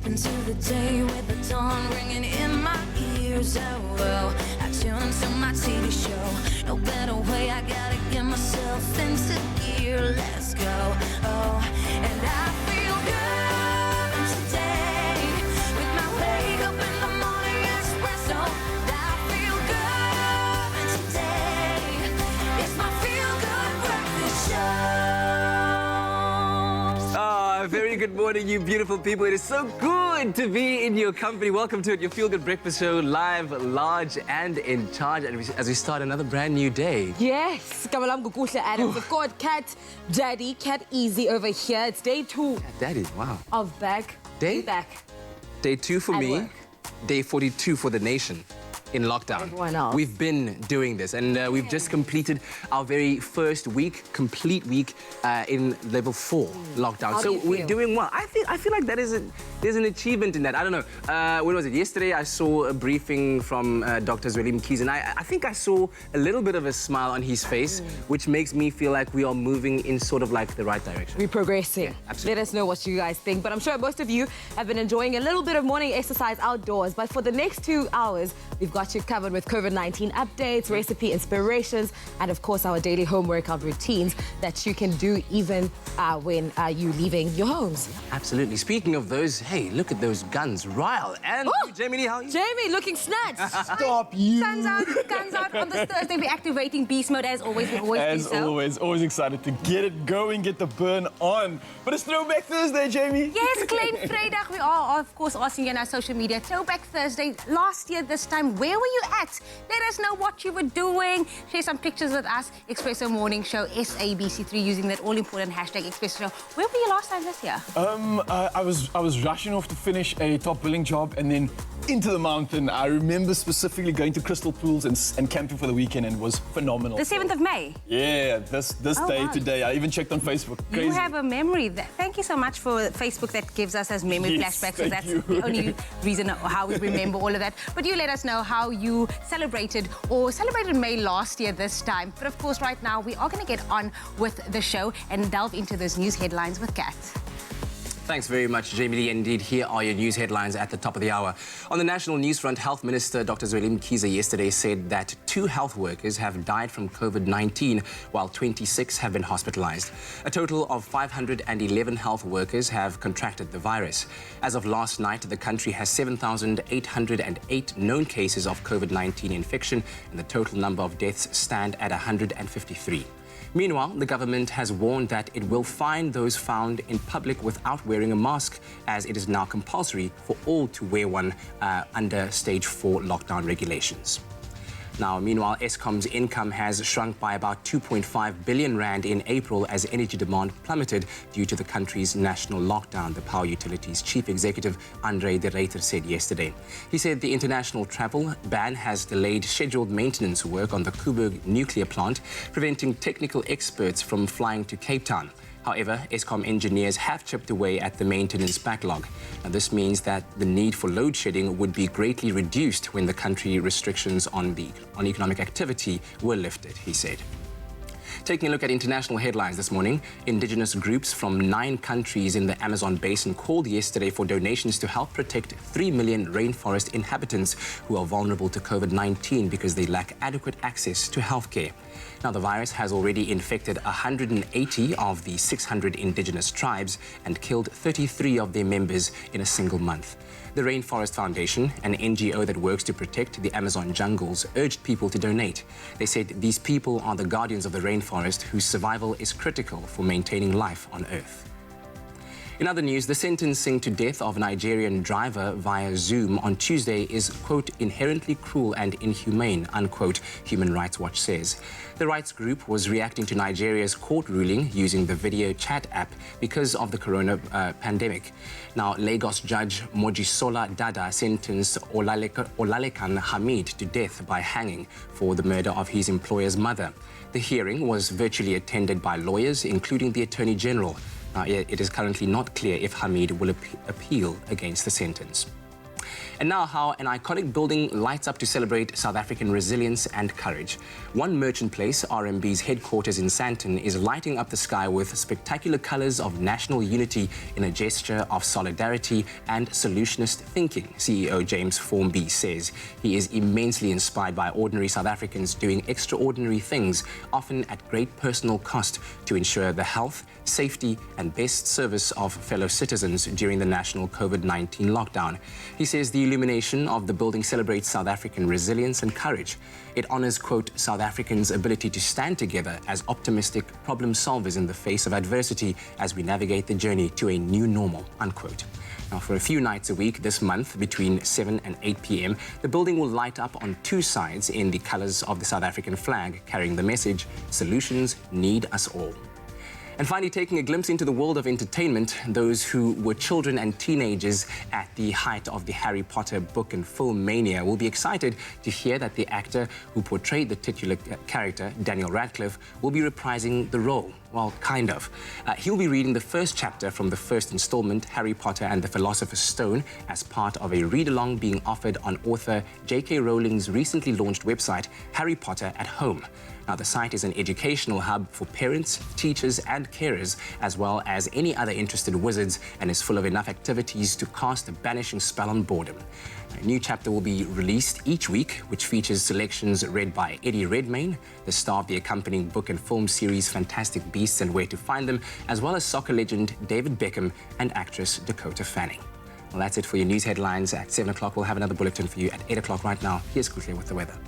into the day with the dawn ringing in my ears. Oh, I tune into my TV show. No better way, I gotta get myself into gear. Let's go. Oh, and I feel good today with my wake up in the morning espresso. I feel good today. It's my feel good breakfast show. Very good morning, you beautiful people. It is so good to be in your company. Welcome to it, your Feel Good Breakfast Show, live, large, and in charge as we start another brand new day. Yes, Kamalam Gukusha Adams. We've got Cat Daddy, Cat Easy over here. It's day 2. Cat Daddy, wow. Of back. Day? Back. Day 2 for At me, work. day 42 for the nation. In lockdown. Everyone else. We've been doing this, and we've just completed our very first week, complete week, in level 4 lockdown. How So do you we're feel? doing well. I feel like that is there's an achievement in that. I don't know. When was it? Yesterday I saw a briefing from Dr. Zweli Mkhize, and I think I saw a little bit of a smile on his face, which makes me feel like we are moving in sort of like the right direction. We're progressing. Yeah, absolutely. Let us know what you guys think. But I'm sure most of you have been enjoying a little bit of morning exercise outdoors. But for the next 2 hours, we've got you covered with COVID-19 updates, recipe inspirations, and of course our daily home workout routines that you can do even when you're leaving your homes. Absolutely. Speaking of those, hey, look at those guns. Ryle and you, Jamie Lee, how are you? Jamie, looking snatched. Stop you! Guns out on this Thursday. We're activating beast mode as always. We always As do so. always excited to get it going, get the burn on. But it's Throwback Thursday, Jamie. Yes, Clem, Vrydag. We are, of course, asking you on our social media. Throwback Thursday. Last year, this time, where were you at? Let us know what you were doing. Share some pictures with us. Expresso Morning Show, SABC3, using that all-important hashtag Expresso Show. Where were you last time this year? I was rushing off to finish a top billing job and then into the mountain. I remember specifically going to crystal pools and camping for the weekend, and it was phenomenal. The 7th of May. Yeah, this day wow. today. I even checked on Facebook. Crazy. You have a memory. Thank you so much for Facebook that gives us as memory Yes, flashbacks. So thank that's you. the only reason how we remember all of that. But you let us know how you celebrated May last year this time. But of course, right now, we are going to get on with the show and delve into those news headlines with Kat. Thanks very much, Jamie Lee. Indeed, here are your news headlines at the top of the hour. On the national news front, Health Minister Dr. Zweli Mkhize yesterday said that 2 health workers have died from COVID-19, while 26 have been hospitalized. A total of 511 health workers have contracted the virus. As of last night, the country has 7,808 known cases of COVID-19 infection, and the total number of deaths stand at 153. Meanwhile, the government has warned that it will fine those found in public without wearing a mask, as it is now compulsory for all to wear one under Stage 4 lockdown regulations. Now, meanwhile, Eskom's income has shrunk by about 2.5 billion rand in April as energy demand plummeted due to the country's national lockdown, the power utility's chief executive, Andre de Ruyter, said yesterday. He said the international travel ban has delayed scheduled maintenance work on the Koeberg nuclear plant, preventing technical experts from flying to Cape Town. However, Eskom engineers have chipped away at the maintenance backlog. Now, this means that the need for load shedding would be greatly reduced when the country restrictions on economic activity were lifted, he said. Taking a look at international headlines this morning, indigenous groups from 9 countries in the Amazon basin called yesterday for donations to help protect 3 million rainforest inhabitants who are vulnerable to COVID-19 because they lack adequate access to healthcare. Now, the virus has already infected 180 of the 600 indigenous tribes and killed 33 of their members in a single month. The Rainforest Foundation, an NGO that works to protect the Amazon jungles, urged people to donate. They said these people are the guardians of the rainforest whose survival is critical for maintaining life on Earth. In other news, the sentencing to death of a Nigerian driver via Zoom on Tuesday is, quote, inherently cruel and inhumane, unquote, Human Rights Watch says. The rights group was reacting to Nigeria's court ruling using the video chat app because of the corona pandemic. Now, Lagos Judge Mojisola Dada sentenced Olalekan Hamid to death by hanging for the murder of his employer's mother. The hearing was virtually attended by lawyers, including the Attorney General. Now, it is currently not clear if Hamid will appeal against the sentence. And now how an iconic building lights up to celebrate South African resilience and courage. One Merchant Place, RMB's headquarters in Sandton, is lighting up the sky with spectacular colours of national unity in a gesture of solidarity and solutionist thinking, CEO James Formby says. He is immensely inspired by ordinary South Africans doing extraordinary things, often at great personal cost, to ensure the health, safety and best service of fellow citizens during the national COVID-19 lockdown. He says the illumination of the building celebrates South African resilience and courage. It honours, quote, South Africans' ability to stand together as optimistic problem solvers in the face of adversity as we navigate the journey to a new normal, unquote. Now, for a few nights a week this month, between 7 and 8 p.m., the building will light up on two sides in the colours of the South African flag, carrying the message, "Solutions need us all." And finally, taking a glimpse into the world of entertainment, those who were children and teenagers at the height of the Harry Potter book and film mania will be excited to hear that the actor who portrayed the titular character, Daniel Radcliffe, will be reprising the role. Well, kind of. He'll be reading the first chapter from the first installment, Harry Potter and the Philosopher's Stone, as part of a read-along being offered on author J.K. Rowling's recently launched website, Harry Potter at Home. Now, the site is an educational hub for parents, teachers and carers, as well as any other interested wizards, and is full of enough activities to cast a banishing spell on boredom. A new chapter will be released each week, which features selections read by Eddie Redmayne, the star of the accompanying book and film series Fantastic Beasts and Where to Find Them, as well as soccer legend David Beckham and actress Dakota Fanning. Well, that's it for your news headlines. At 7 o'clock, we'll have another bulletin for you. At 8 o'clock right now, here's Kuhle with the weather.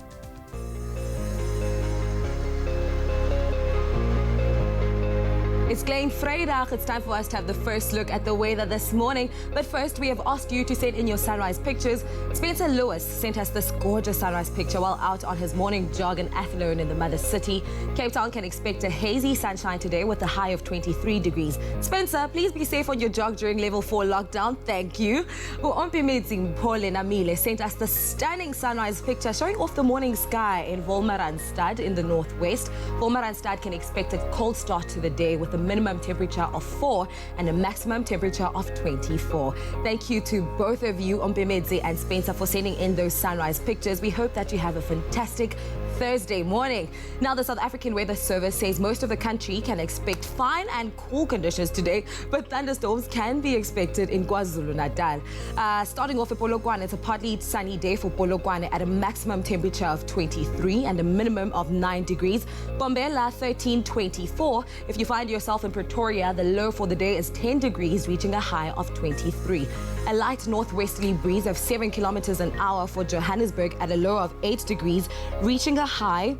It's Glenn Vrydag. It's time for us to have the first look at the weather this morning. But first, we have asked you to send in your sunrise pictures. Spencer Lewis sent us this gorgeous sunrise picture while out on his morning jog in Athlone in the mother city. Cape Town can expect a hazy sunshine today with a high of 23 degrees. Spencer, please be safe on your jog during level 4 lockdown. Thank you. Uompimetsing Paul Namile sent us the stunning sunrise picture showing off the morning sky in Wolmaranstad in the northwest. Wolmaranstad can expect a cold start to the day with a minimum temperature of 4 and a maximum temperature of 24. Thank you to both of you, Ompemedze and Spencer, for sending in those sunrise pictures. We hope that you have a fantastic Thursday morning. Now, the South African Weather Service says most of the country can expect fine and cool conditions today, but thunderstorms can be expected in KwaZulu-Natal. Starting off at Polokwane, it's a partly sunny day for Polokwane at a maximum temperature of 23 and a minimum of 9 degrees. Bombela, 13-24. If you find yourself in Pretoria, the low for the day is 10 degrees, reaching a high of 23. A light northwesterly breeze of 7 kilometers an hour for Johannesburg at a low of 8 degrees, reaching a high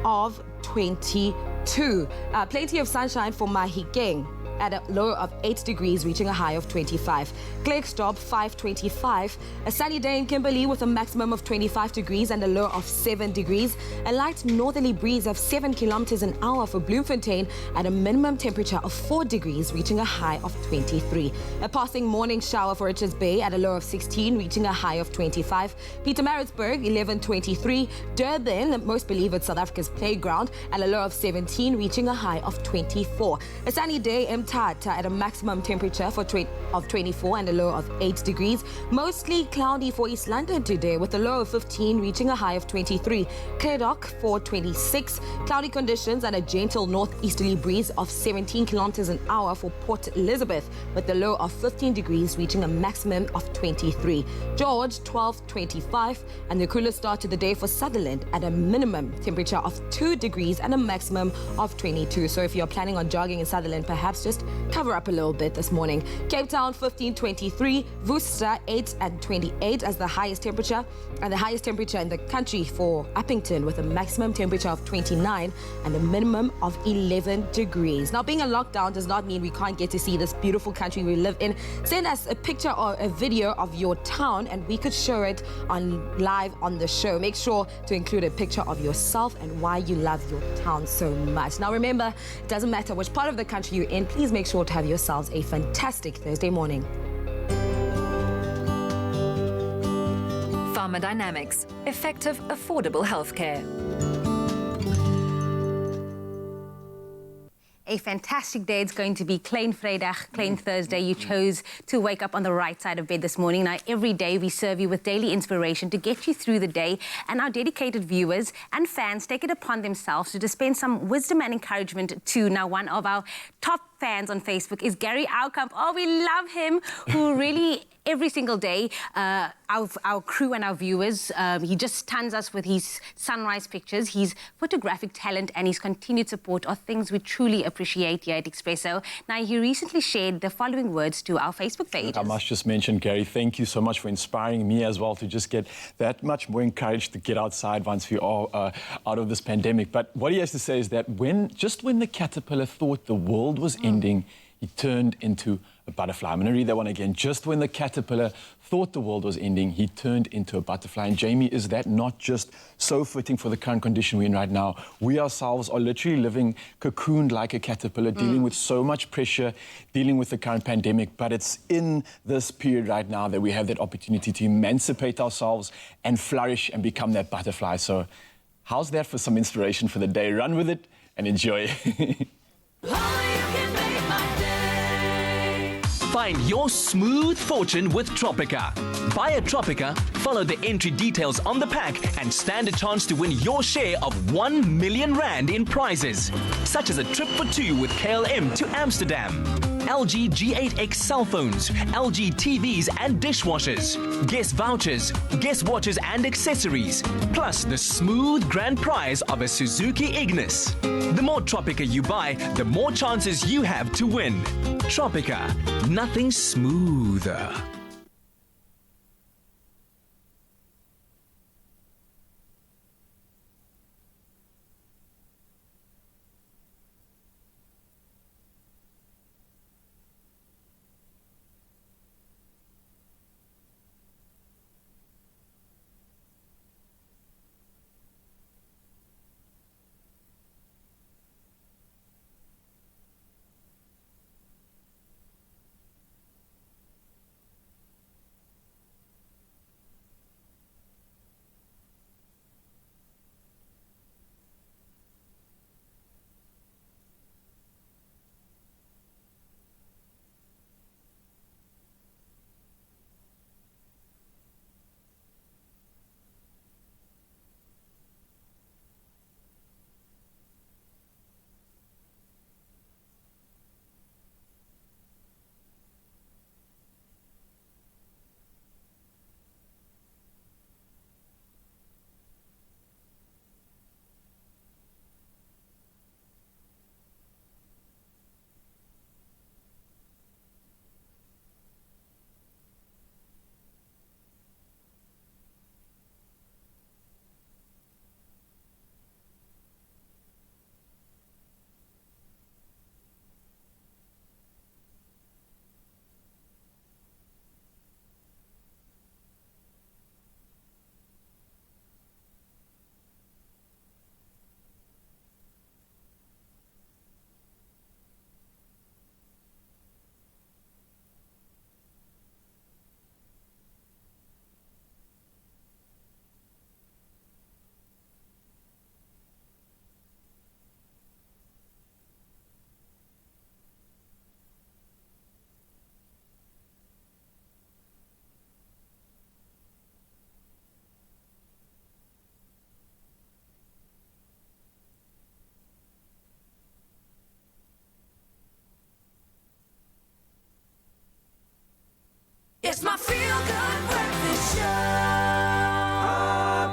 of 22. Plenty of sunshine for Mahikeng at a low of 8 degrees, reaching a high of 25. Klerksdorp, 5-25. A sunny day in Kimberley with a maximum of 25 degrees and a low of 7 degrees. A light northerly breeze of 7 kilometers an hour for Bloemfontein at a minimum temperature of 4 degrees, reaching a high of 23. A passing morning shower for Richards Bay at a low of 16, reaching a high of 25. Pietermaritzburg, 11-23. Durban, most believe it's South Africa's playground, at a low of 17, reaching a high of 24. A sunny day in Mthatha at a maximum temperature of 24 and a low of 8 degrees. Mostly cloudy for East London today with a low of 15, reaching a high of 23. Klerksdorp, 4-26. Cloudy conditions and a gentle northeasterly breeze of 17 kilometers an hour for Port Elizabeth with a low of 15 degrees, reaching a maximum of 23. George, 12-25. And the coolest start to the day for Sutherland at a minimum temperature of 2 degrees and a maximum of 22. So if you're planning on jogging in Sutherland, perhaps just cover up a little bit this morning. Cape Town, 15-23. Worcester, 8-28 as the highest temperature. And the highest temperature in the country for Uppington with a maximum temperature of 29 and a minimum of 11 degrees. Now, being a lockdown does not mean we can't get to see this beautiful country we live in. Send us a picture or a video of your town and we could show it on live on the show. Make sure to include a picture of yourself and why you love your town so much. Now, remember, it doesn't matter which part of the country you're in. Please make sure to have yourselves a fantastic Thursday morning. Pharmadynamics, effective, affordable healthcare. a fantastic day. It's going to be Klein Vrydag, Klein Thursday. You chose to wake up on the right side of bed this morning. Now, every day we serve you with daily inspiration to get you through the day. And our dedicated viewers and fans take it upon themselves to dispense some wisdom and encouragement to. Now, one of our top fans on Facebook is Gary Aukamp. Oh, we love him, who really, every single day, our crew and our viewers, he just stuns us with his sunrise pictures. His photographic talent and his continued support are things we truly appreciate here at Expresso. Now, he recently shared the following words to our Facebook page. I must just mention, Gary, thank you so much for inspiring me as well to just get that much more encouraged to get outside once we are out of this pandemic. But what he has to say is that just when the caterpillar thought the world was ending, he turned into a butterfly. I'm going to read that one again. Just when the caterpillar thought the world was ending, he turned into a butterfly. And Jamie, is that not just so fitting for the current condition we're in right now? We ourselves are literally living cocooned like a caterpillar, dealing with so much pressure, dealing with the current pandemic. But it's in this period right now that we have that opportunity to emancipate ourselves and flourish and become that butterfly. So how's that for some inspiration for the day? Run with it and enjoy. Find your smooth fortune with Tropica. Buy a Tropica, follow the entry details on the pack, and stand a chance to win your share of 1 million rand in prizes, such as a trip for two with KLM to Amsterdam, LG G8X cell phones, LG TVs and dishwashers, guest vouchers, guest watches and accessories, plus the smooth grand prize of a Suzuki Ignis. The more Tropica you buy, the more chances you have to win. Tropica, nothing smoother. It's my feel-good breakfast show.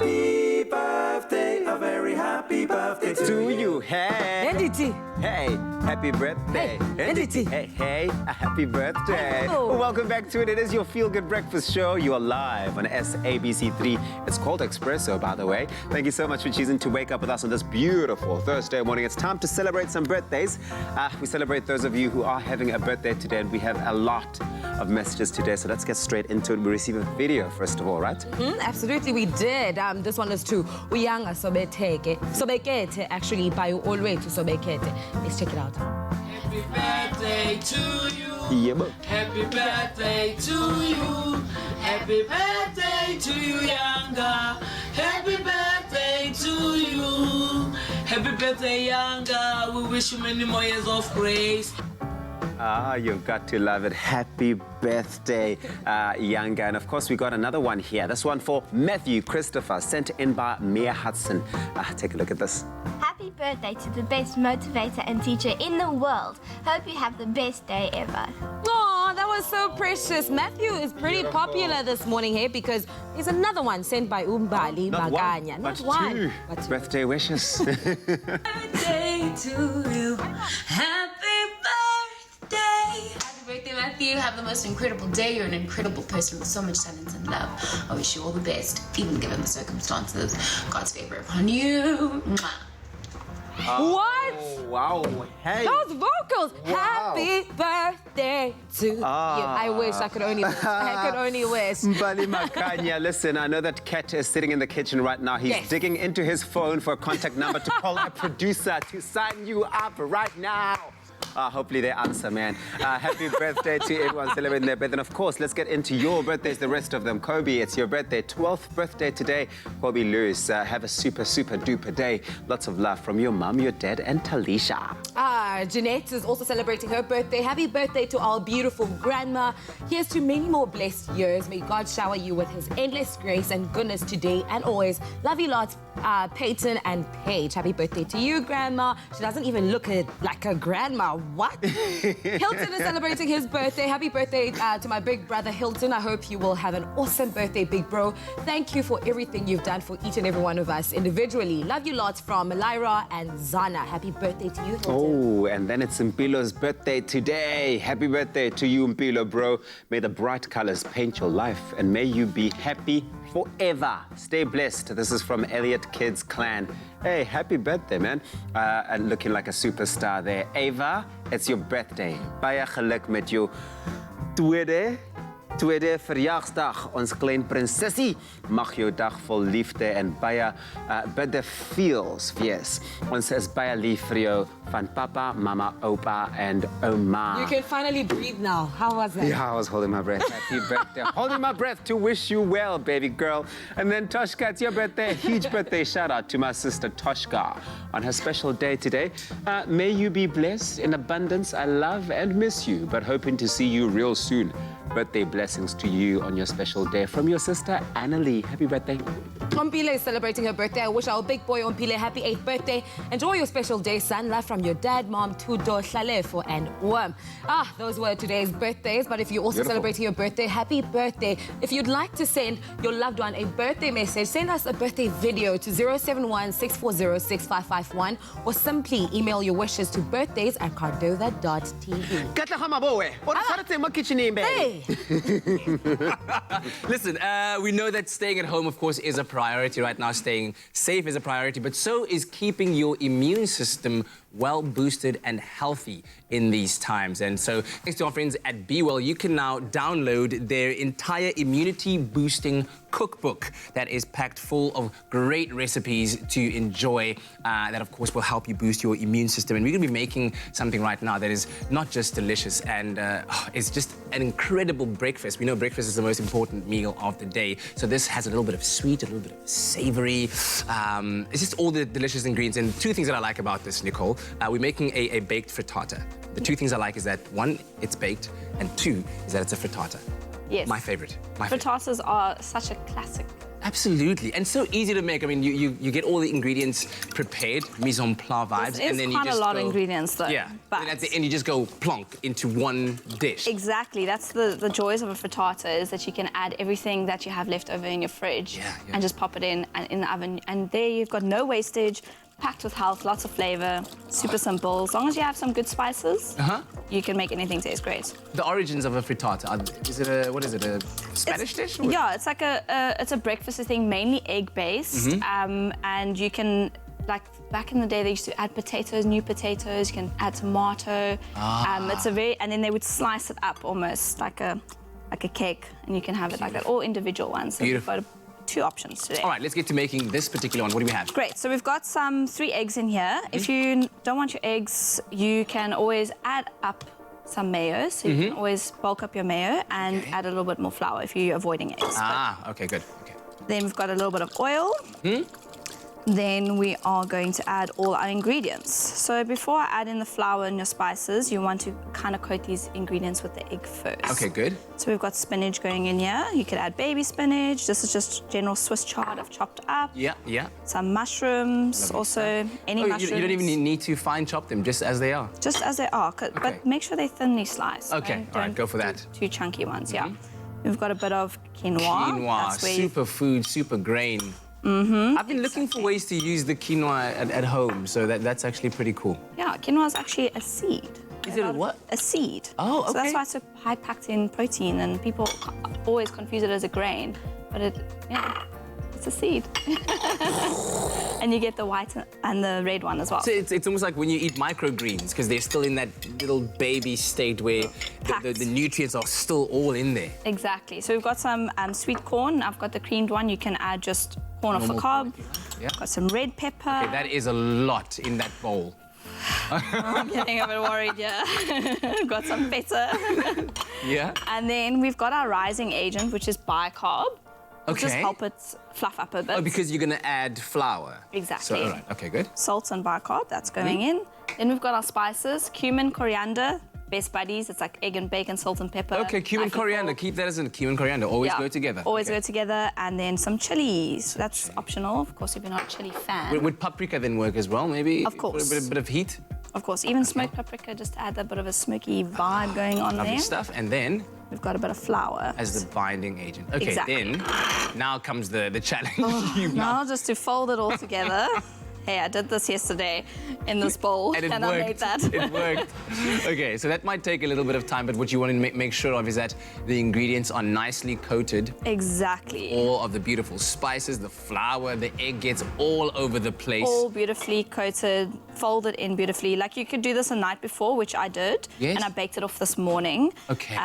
Happy birthday, a very happy birthday to you. Hey, NDT. hey, happy birthday. Hey, NDT. Hey, a happy birthday. Hello. Welcome back to it. It is your feel-good breakfast show. You are live on SABC3. It's called Expresso, by the way. Thank you so much for choosing to wake up with us on this beautiful Thursday morning. It's time to celebrate some birthdays. We celebrate those of you who are having a birthday today, and we have a lot of messages today, so let's get straight into it. We receive a video first of all, right? Absolutely, we did. This one is to Uyanga Sobekete, actually, by all the way to Sobekete. Let's check it out. Happy birthday to you. Yeah, bro. Happy birthday to you. Happy birthday to you, Yanga. Happy birthday to you. Happy birthday, Younger. We wish you many more years of grace. Ah, you've got to love it. Happy birthday, Younger. And of course, we got another one here. This one for Matthew Christopher, sent in by Mia Hudson. Take a look at this. Happy birthday to the best motivator and teacher in the world. Hope you have the best day ever. Oh, that was so precious. Matthew is pretty popular this morning here because there's another one sent by Umbali Maganya. Not one, but two. Birthday wishes. Birthday to you. Happy birthday. Happy birthday, Matthew. Have the most incredible day. You're an incredible person with so much talent and love. I wish you all the best, even given the circumstances. God's favor upon you. Mwah. What? Wow. Hey. Those vocals. Wow. Happy birthday to you. I wish I could only wish. I could only wish. Mbali Makanya, listen, I know that Kat is sitting in the kitchen right now. He's digging into his phone for a contact number to call our producer to sign you up right now. Hopefully they answer, man. Happy birthday to everyone celebrating their birthday. And of course, let's get into your birthdays, the rest of them. Kobe, it's your birthday, 12th birthday today. Kobe Lewis, have a super, super duper day. Lots of love from your mum, your dad, and Talisha. Jeanette is also celebrating her birthday. Happy birthday to our beautiful grandma. Here's to many more blessed years. May God shower you with his endless grace and goodness today and always. Love you lots, Peyton and Paige. Happy birthday to you, grandma. She doesn't even look like a grandma. What? Hilton is celebrating his birthday. Happy birthday to my big brother, Hilton. I hope you will have an awesome birthday, big bro. Thank you for everything you've done for each and every one of us individually. Love you lots from Lyra and Zana. Happy birthday to you, Hilton. Oh, and then it's Mpilo's birthday today. Happy birthday to you, Mpilo, bro. May the bright colors paint your life and may you be happy forever. Stay blessed. This is from Elliot Kids Clan. Hey, happy birthday, man. And looking like a superstar there. Ava, it's your birthday. Baie geluk met jou tweede verjaarsdag. Ons klein prinsessie. Mag jou dag vol liefde en baie bidde feels wees. Ons is baie lief vir jou van papa, mama, opa and oma. You can finally breathe now. How was that? Yeah, I was holding my breath. Happy birthday. Holding my breath to wish you well, baby girl. And then Toshka, it's your birthday. Huge birthday shout out to my sister Toshka on her special day today. May you be blessed in abundance. I love and miss you, but hoping to see you real soon. Birthday blessings to you on your special day from your sister Annalie. Happy birthday. Ompile is celebrating her birthday. I wish our big boy Ompile happy 8th birthday. Enjoy your special day, son. Love from your dad, mom, Tudo, Hlalefo, and Worm. Those were today's birthdays. But if you're also celebrating your birthday, happy birthday. If you'd like to send your loved one a birthday message, send us a birthday video to 071-640-6551 or simply email your wishes to birthdays@cardova.tv. Hey! Listen, we know that staying at home, of course, is a priority right now. Staying safe is a priority, but so is keeping your immune system well boosted and healthy in these times. And so thanks to our friends at Be Well, you can now download their entire immunity boosting cookbook that is packed full of great recipes to enjoy that of course will help you boost your immune system. And we're going to be making something right now that is not just delicious and it's just an incredible breakfast. We know breakfast is the most important meal of the day, so this has a little bit of sweet, a little bit of savory. It's just all the delicious ingredients. And two things that I like about this, Nicole. We're making a baked frittata. The two things I like is that, one, it's baked, and two, is that it's a frittata. Yes. My favorite. Frittatas are such a classic. Absolutely, and so easy to make. I mean, you get all the ingredients prepared, mise en place vibes, and then you just quite a lot of ingredients, though. Yeah, but and at the end you just go plonk into one dish. Exactly, that's the joys of a frittata, is that you can add everything that you have left over in your fridge and just pop it in the oven, and there you've got no wastage. Packed with health, lots of flavor, super simple. As long as you have some good spices, you can make anything taste great. The origins of a frittata, is it a Spanish dish? Or? Yeah, it's like it's a breakfast thing, mainly egg-based, and you can, like back in the day, they used to add potatoes, new potatoes. You can add tomato. It's and then they would slice it up almost like a cake, and you can have it like that, or individual ones. So beautiful. Two options today. All right, let's get to making this particular one. What do we have? Great. So we've got 3 eggs in here. If you don't want your eggs, you can always add up some mayo. So you can always bulk up your mayo and add a little bit more flour if you're avoiding eggs. Okay, good. Okay. Then we've got a little bit of oil. Then we are going to add all our ingredients. So before I add in the flour and your spices, you want to kind of coat these ingredients with the egg first. Okay, good. So we've got spinach going in here. You could add baby spinach. This is just general Swiss chard I've chopped up. Yeah, yeah. Some mushrooms, Lovely also any mushrooms. You don't even need to fine chop them, just as they are. Just as they are, but make sure they're thinly sliced. Okay, all right, go for that. Too chunky ones, yeah. We've got a bit of quinoa. Quinoa, super food, super grain. I've been looking for ways to use the quinoa at home, so that's actually pretty cool. Yeah, quinoa is actually a seed. Is it a what? A seed. Oh, okay. So that's why it's so high packed in protein, and people always confuse it as a grain, but it's a seed. And you get the white and the red one as well. So it's almost like when you eat microgreens, because they're still in that little baby state where the nutrients are still all in there. Exactly. So we've got some sweet corn. I've got the creamed one. You can add just corn off a cob. Yeah. Got some red pepper. Okay, that is a lot in that bowl. I'm getting a bit worried, yeah. Got some feta. Yeah. And then we've got our rising agent, which is bicarb. We'll just help it fluff up a bit. Oh, because you're going to add flour. Exactly. So, all right, okay, good. Salt and bicarb, that's going in. Then we've got our spices, cumin, coriander, best buddies. It's like egg and bacon, salt and pepper. Okay, cumin, coriander. Keep that as in cumin, coriander. Always go together. Always go together. And then some chilies. That's optional, of course, if you're not a chili fan. Would paprika then work as well, maybe? Of course. A bit of heat? Of course, even smoked paprika, just add a bit of a smoky vibe going on Lovely there. stuff. And then? We've got a bit of flour. As the binding agent. Okay, exactly. Then, now comes the challenge. Now just to fold it all together. Hey, I did this yesterday in this bowl, and I made that. It worked. Okay, so that might take a little bit of time, but what you want to make sure of is that the ingredients are nicely coated. Exactly. All of the beautiful spices, the flour, the egg gets all over the place. All beautifully coated, folded in beautifully. Like you could do this a night before, which I did. Yes. And I baked it off this morning. Okay.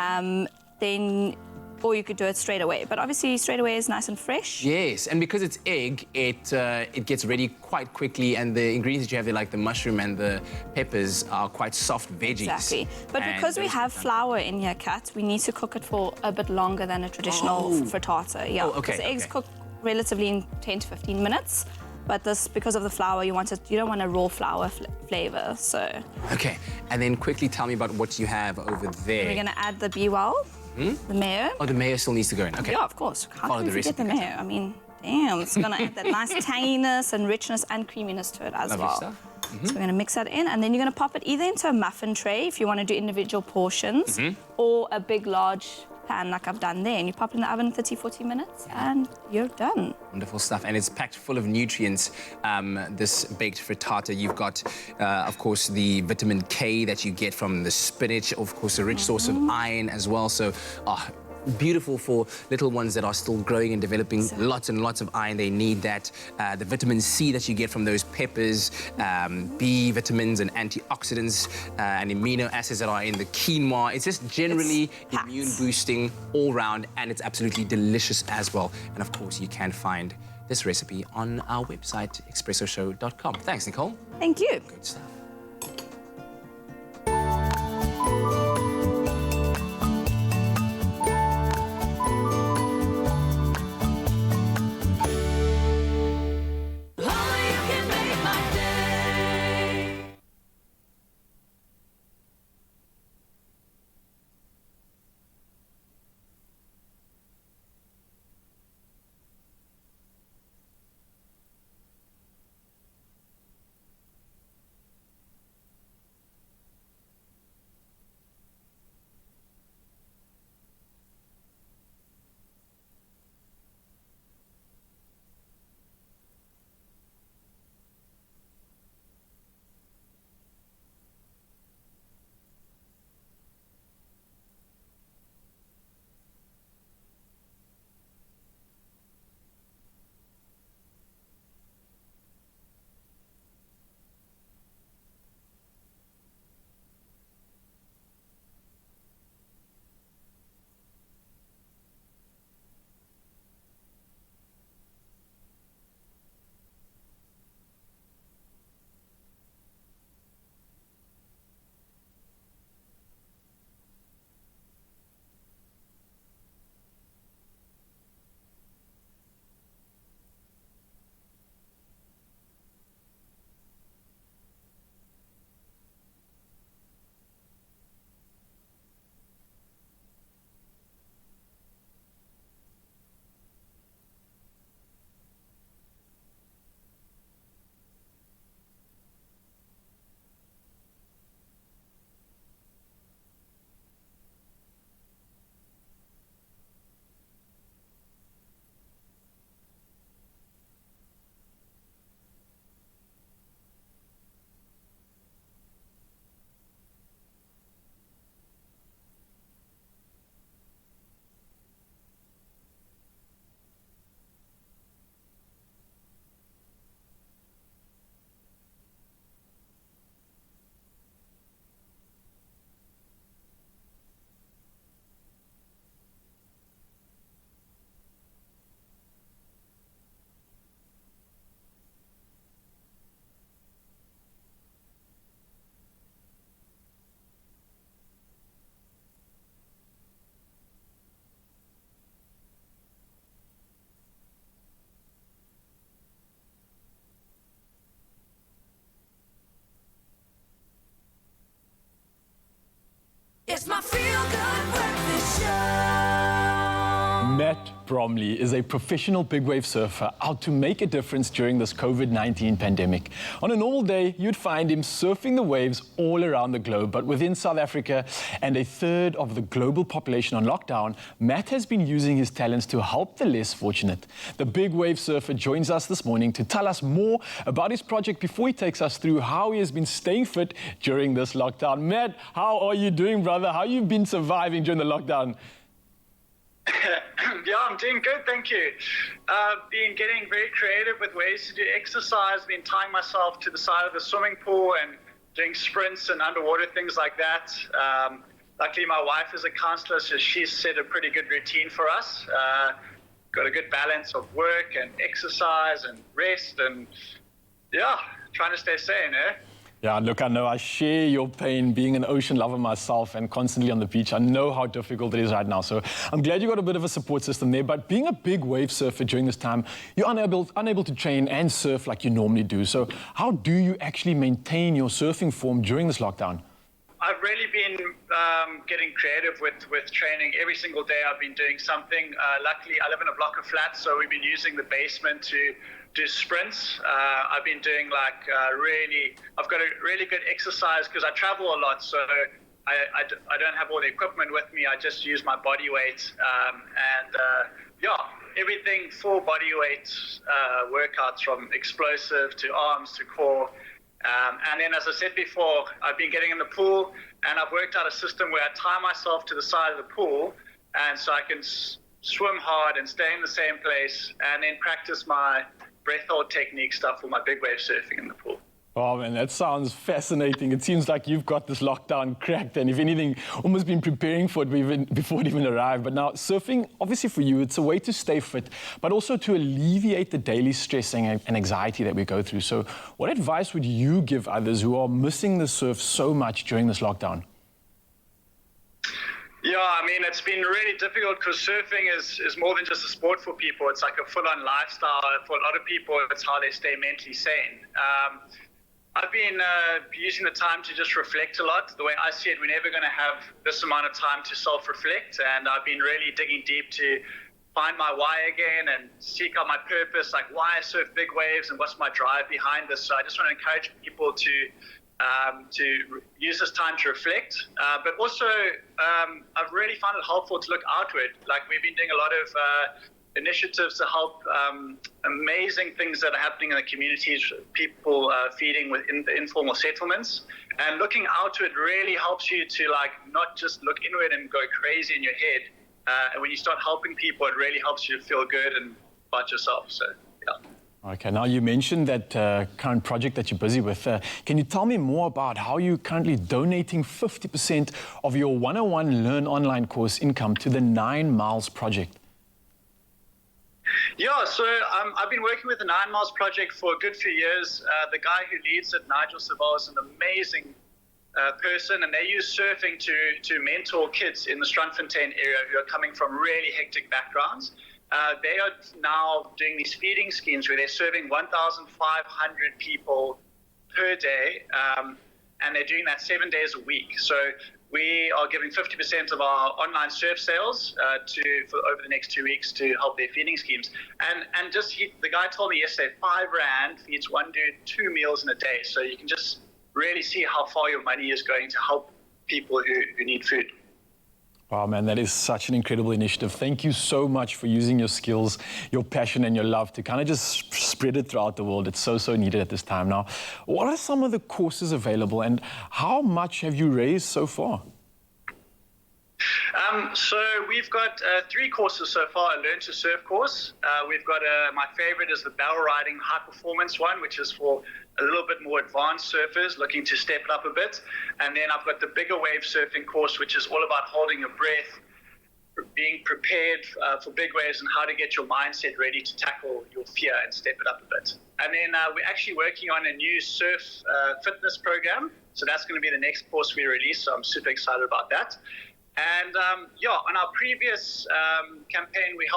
Or you could do it straight away. But obviously, straight away is nice and fresh. Yes, and because it's egg, it gets ready quite quickly, and the ingredients that you have there, like the mushroom and the peppers, are quite soft veggies. Exactly. But because we have flour in here, Kat, we need to cook it for a bit longer than a traditional frittata. Yeah, because eggs cook relatively in 10 to 15 minutes. But this, because of the flour, you don't want a raw flour flavor, so. Okay, and then quickly tell me about what you have over there. We're going to add the B-well. The mayo. Oh, the mayo still needs to go in. Okay. Yeah, of course. How Follow can the we forget the recipe. mayo? I mean, damn, it's going to add that nice tanginess and richness and creaminess to it as Lovely well. Stuff. So we're going to mix that in, and then you're going to pop it either into a muffin tray if you want to do individual portions, or a big, large pan like I've done there, and you pop it in the oven 30, 40 minutes, and you're done. Wonderful stuff, and it's packed full of nutrients, this baked frittata. You've got, of course, the vitamin K that you get from the spinach, of course, a rich source of iron as well, so beautiful for little ones that are still growing and developing. Lots and lots of iron, they need that. The vitamin C that you get from those peppers, B vitamins and antioxidants, and amino acids that are in the quinoa. It's just generally immune boosting all round, and it's absolutely delicious as well. And of course, you can find this recipe on our website, expressoshow.com. Thanks, Nicole. Thank you. Good stuff. It's my feel-good breakfast show. Matt Bromley is a professional big wave surfer out to make a difference during this COVID-19 pandemic. On a normal day, you'd find him surfing the waves all around the globe. But within South Africa and a third of the global population on lockdown, Matt has been using his talents to help the less fortunate. The big wave surfer joins us this morning to tell us more about his project before he takes us through how he has been staying fit during this lockdown. Matt, how are you doing, brother? How have you been surviving during the lockdown? Yeah, I'm doing good, thank you. Been getting very creative with ways to do exercise, been tying myself to the side of the swimming pool and doing sprints and underwater things like that. Luckily, my wife is a counselor, so she's set a pretty good routine for us. Got a good balance of work and exercise and rest and, yeah, trying to stay sane, eh? Yeah, look, I know I share your pain being an ocean lover myself and constantly on the beach. I know how difficult it is right now. So I'm glad you got a bit of a support system there. But being a big wave surfer during this time, you're unable to train and surf like you normally do. So how do you actually maintain your surfing form during this lockdown? I've really been getting creative with training. Every single day I've been doing something. Luckily, I live in a block of flats, so we've been using the basement to do sprints. I've been doing I've got a really good exercise because I travel a lot, so I don't have all the equipment with me. I just use my body weight everything full body weight workouts from explosive to arms to core. And then, as I said before, I've been getting in the pool and I've worked out a system where I tie myself to the side of the pool and so I can swim hard and stay in the same place and then practice my breath hold technique stuff for my big wave surfing in the pool. Oh man, that sounds fascinating. It seems like you've got this lockdown cracked and if anything, almost been preparing for it before it even arrived. But now surfing, obviously for you, it's a way to stay fit, but also to alleviate the daily stress and anxiety that we go through. So what advice would you give others who are missing the surf so much during this lockdown? Yeah, I mean, it's been really difficult because surfing is more than just a sport for people. It's like a full-on lifestyle. For a lot of people, it's how they stay mentally sane. I've been using the time to just reflect a lot. The way I see it, we're never going to have this amount of time to self-reflect. And I've been really digging deep to find my why again and seek out my purpose, like why I surf big waves and what's my drive behind this. So I just want to encourage people to use this time to reflect. But also, I've really found it helpful to look outward. Like we've been doing a lot of initiatives to help amazing things that are happening in the communities, people feeding within the informal settlements. And looking outward really helps you to not just look inward and go crazy in your head. And when you start helping people, it really helps you feel good and about yourself. So, yeah. Okay, now you mentioned that current project that you're busy with. Can you tell me more about how you're currently donating 50% of your 101 Learn Online course income to the 9 Miles project? Yeah, so I've been working with the 9 Miles project for a good few years. The guy who leads it, Nigel Savall, is an amazing person, and they use surfing to mentor kids in the Strandfontein area who are coming from really hectic backgrounds. They are now doing these feeding schemes where they're serving 1,500 people per day, and they're doing that 7 days a week. So we are giving 50% of our online surf sales for over the next 2 weeks to help their feeding schemes. And the guy told me yesterday, 5 Rand feeds one dude 2 meals in a day. So you can just really see how far your money is going to help people who need food. Wow, man, that is such an incredible initiative. Thank you so much for using your skills, your passion and your love to kind of just spread it throughout the world. It's so needed at this time. Now, what are some of the courses available and how much have you raised so far? So we've got 3 courses so far, a Learn to Surf course. We've got my favorite is the barrel riding high performance one, which is for a little bit more advanced surfers looking to step it up a bit. And then I've got the bigger wave surfing course, which is all about holding your breath, being prepared for big waves and how to get your mindset ready to tackle your fear and step it up a bit. And then we're actually working on a new surf fitness program. So that's going to be the next course we release. So I'm super excited about that. And on our previous campaign, we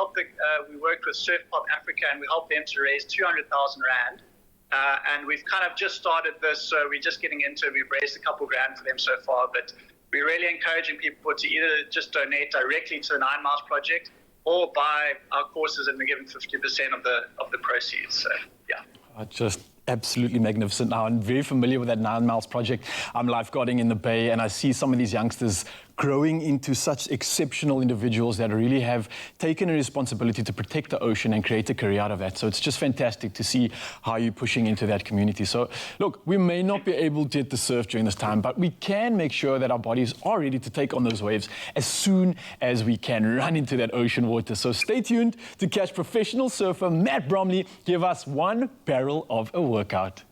worked with Surf Pop Africa and we helped them to raise 200,000 Rand. And we've kind of just started this, so we're just getting into it. We've raised a couple grand for them so far, but we're really encouraging people to either just donate directly to the 9 Miles Project or buy our courses and we're giving 50% of the proceeds. So, yeah. Just absolutely magnificent now. I'm very familiar with that 9 Miles Project. I'm lifeguarding in the Bay, and I see some of these youngsters growing into such exceptional individuals that really have taken a responsibility to protect the ocean and create a career out of that. So it's just fantastic to see how you're pushing into that community. So look, we may not be able to hit the surf during this time, but we can make sure that our bodies are ready to take on those waves as soon as we can run into that ocean water. So stay tuned to catch professional surfer Matt Bromley give us one barrel of a workout.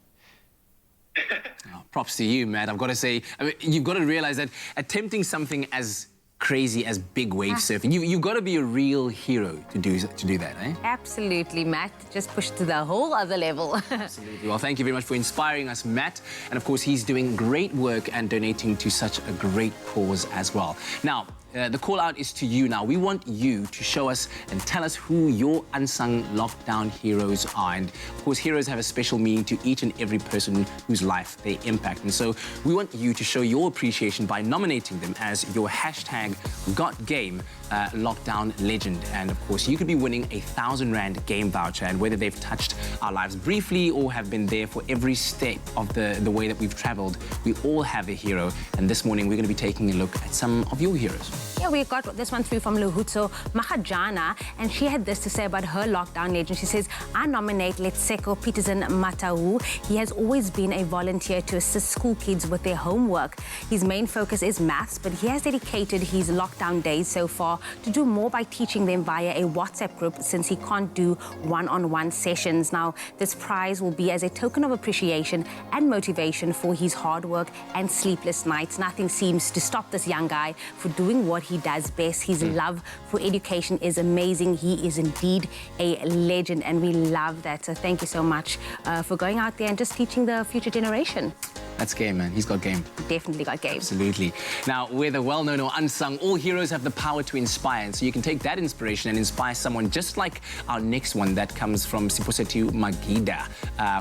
Oh, props to you, Matt. I've got to say, I mean, you've got to realize that attempting something as crazy as big wave surfing, you've got to be a real hero to do that, eh? Absolutely, Matt. Just pushed to the whole other level. Absolutely. Well, thank you very much for inspiring us, Matt. And of course, he's doing great work and donating to such a great cause as well. Now, the call out is to you now. We want you to show us and tell us who your unsung lockdown heroes are. And of course, heroes have a special meaning to each and every person whose life they impact. And so we want you to show your appreciation by nominating them as your #GotGame lockdown legend. And of course, you could be winning a R1,000 game voucher. And whether they've touched our lives briefly or have been there for every step of the way that we've traveled, we all have a hero. And this morning, we're going to be taking a look at some of your heroes. Yeah, we got this one through from Luhutso Mahajana, and she had this to say about her lockdown legend. She says, I nominate Letseko Peterson Matau. He has always been a volunteer to assist school kids with their homework. His main focus is maths, but he has dedicated his lockdown days so far to do more by teaching them via a WhatsApp group since he can't do one-on-one sessions. Now, this prize will be as a token of appreciation and motivation for his hard work and sleepless nights. Nothing seems to stop this young guy for doing what he does best. His love for education is amazing. He is indeed a legend, and we love that. So thank you so much for going out there and just teaching the future generation. That's game, man. He's got game. Definitely got game. Absolutely. Now, whether well-known or unsung, all heroes have the power to inspire. And so you can take that inspiration and inspire someone just like our next one that comes from Siposetu Magida,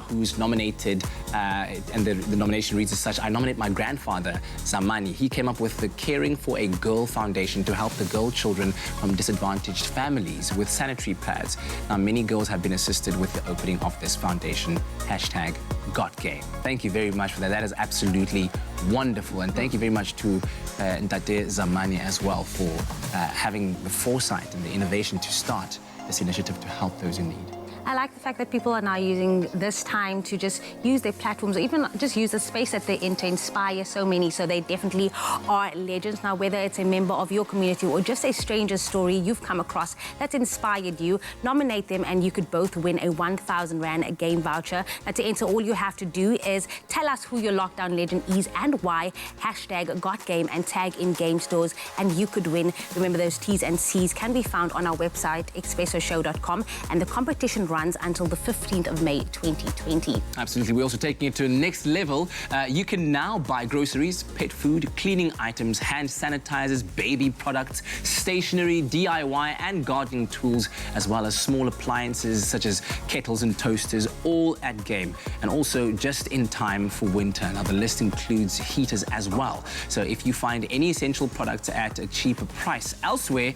who's nominated, and the nomination reads as such, I nominate my grandfather, Zamani. He came up with the Caring for a Girl Foundation to help the girl children from disadvantaged families with sanitary pads. Now, many girls have been assisted with the opening of this foundation. #GotGame. Thank you very much for that. That is absolutely wonderful. And thank you very much to Ntate Zamani as well for having the foresight and the innovation to start this initiative to help those in need. I like the fact that people are now using this time to just use their platforms, or even just use the space that they're in to inspire so many. So they definitely are legends. Now, whether it's a member of your community or just a stranger's story you've come across that's inspired you, nominate them and you could both win a R1,000 game voucher. Now, to enter, all you have to do is tell us who your lockdown legend is and why, #GotGame, and tag in game stores, and you could win. Remember, those T's and C's can be found on our website, expressoshow.com, and the competition runs until the 15th of May 2020. Absolutely. We're also taking it to the next level. You can now buy groceries, pet food, cleaning items, hand sanitizers, baby products, stationery, DIY and gardening tools, as well as small appliances such as kettles and toasters, all at Game. And also just in time for winter. Now, the list includes heaters as well. So if you find any essential products at a cheaper price elsewhere,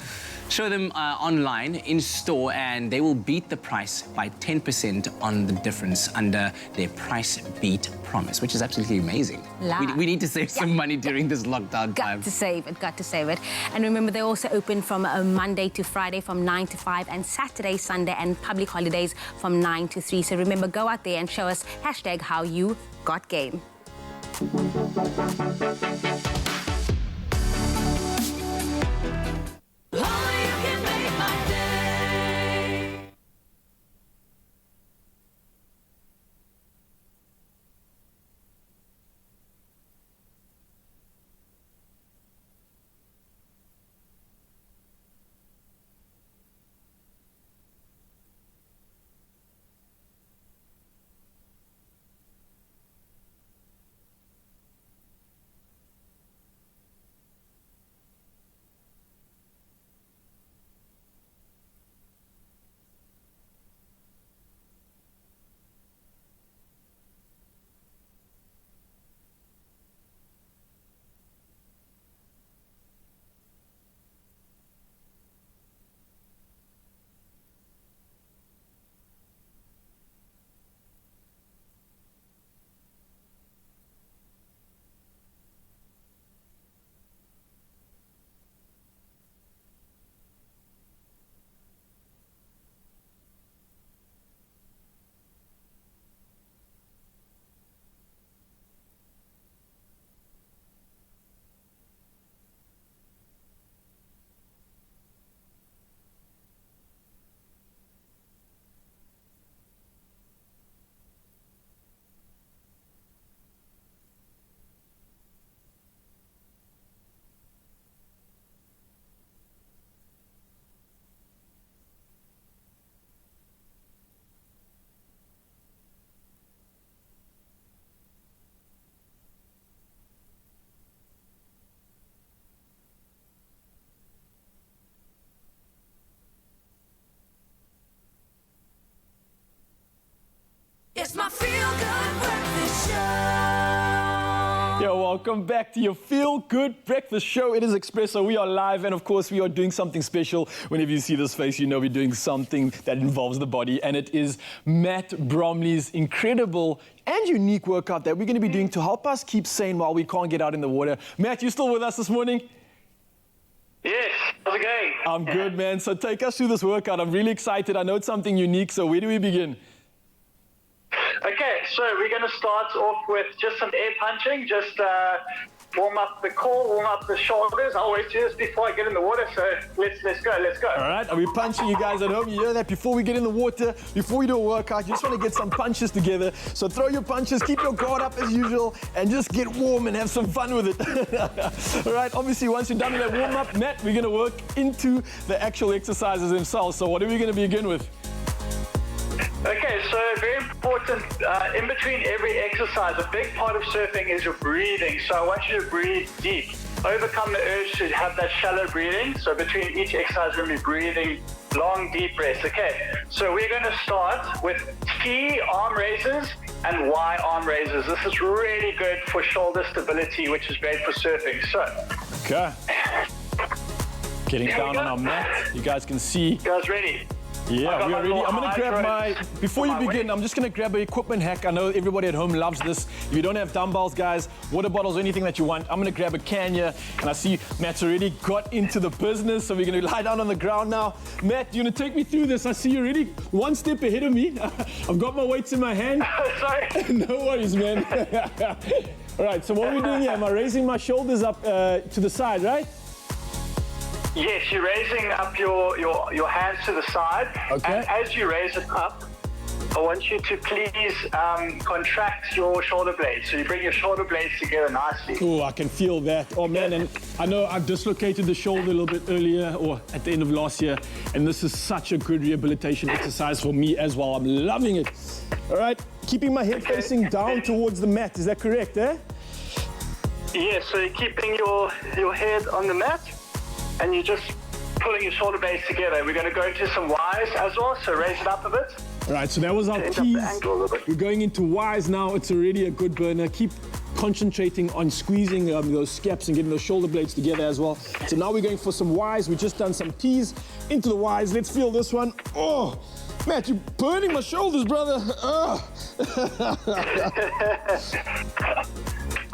show them online, in store, and they will beat the price by 10% on the difference under their price beat promise, which is absolutely amazing. We need to save some money during this lockdown time. Got to save it. And remember, they're also open from Monday to Friday from 9 to 5 and Saturday, Sunday and public holidays from 9 to 3. So remember, go out there and show us #HowYouGotGame. welcome back to your Feel Good Breakfast Show. It is Expresso. We are live, and of course, we are doing something special. Whenever you see this face, you know we're doing something that involves the body, and it is Matt Bromley's incredible and unique workout that we're going to be doing to help us keep sane while we can't get out in the water. Matt, you still with us this morning? Yes, how's it going? I'm good, man. So take us through this workout. I'm really excited. I know it's something unique, so where do we begin? Okay, so we're going to start off with just some air punching, just warm up the core, warm up the shoulders. I always do this before I get in the water, so let's go. All right, are we punching, you guys at home? You hear that? Before we get in the water, before we do a workout, you just want to get some punches together. So throw your punches, keep your guard up as usual, and just get warm and have some fun with it. All right, obviously, once you're done with that warm-up, Matt, we're going to work into the actual exercises themselves. So what are we going to begin with? Okay, so very important, in between every exercise, a big part of surfing is your breathing. So I want you to breathe deep. Overcome the urge to have that shallow breathing. So between each exercise, we're going to be breathing long, deep breaths. Okay, so we're going to start with T arm raises and Y arm raises. This is really good for shoulder stability, which is great for surfing. So, okay. Getting down on our mat. You guys can see. You guys ready? Yeah, we are ready. I'm going to grab my, before you begin, I'm just going to grab an equipment hack. I know everybody at home loves this. If you don't have dumbbells, guys, water bottles, anything that you want, I'm going to grab a can here. And I see Matt's already got into the business, so we're going to lie down on the ground now. Matt, you're going to take me through this. I see you're already one step ahead of me. I've got my weights in my hand. Sorry. No worries, man. All right, so what are we doing here? Am I raising my shoulders up to the side, right? Yes, you're raising up your hands to the side. Okay. And as you raise it up, I want you to please contract your shoulder blades. So you bring your shoulder blades together nicely. Oh, I can feel that. Oh, man, and I know I've dislocated the shoulder a little bit earlier or at the end of last year, and this is such a good rehabilitation exercise for me as well. I'm loving it. All right, keeping my head facing down towards the mat. Is that correct, eh? Yes, so you're keeping your head on the mat, and you're just pulling your shoulder blades together. We're going to go into some Ys as well, so raise it up a bit. All right, so that was our T's. We're going into Ys now. It's already a good burner. Keep concentrating on squeezing those scaps and getting those shoulder blades together as well. So now we're going for some Ys. We've just done some T's into the Ys. Let's feel this one. Oh, Matt, you're burning my shoulders, brother. Oh,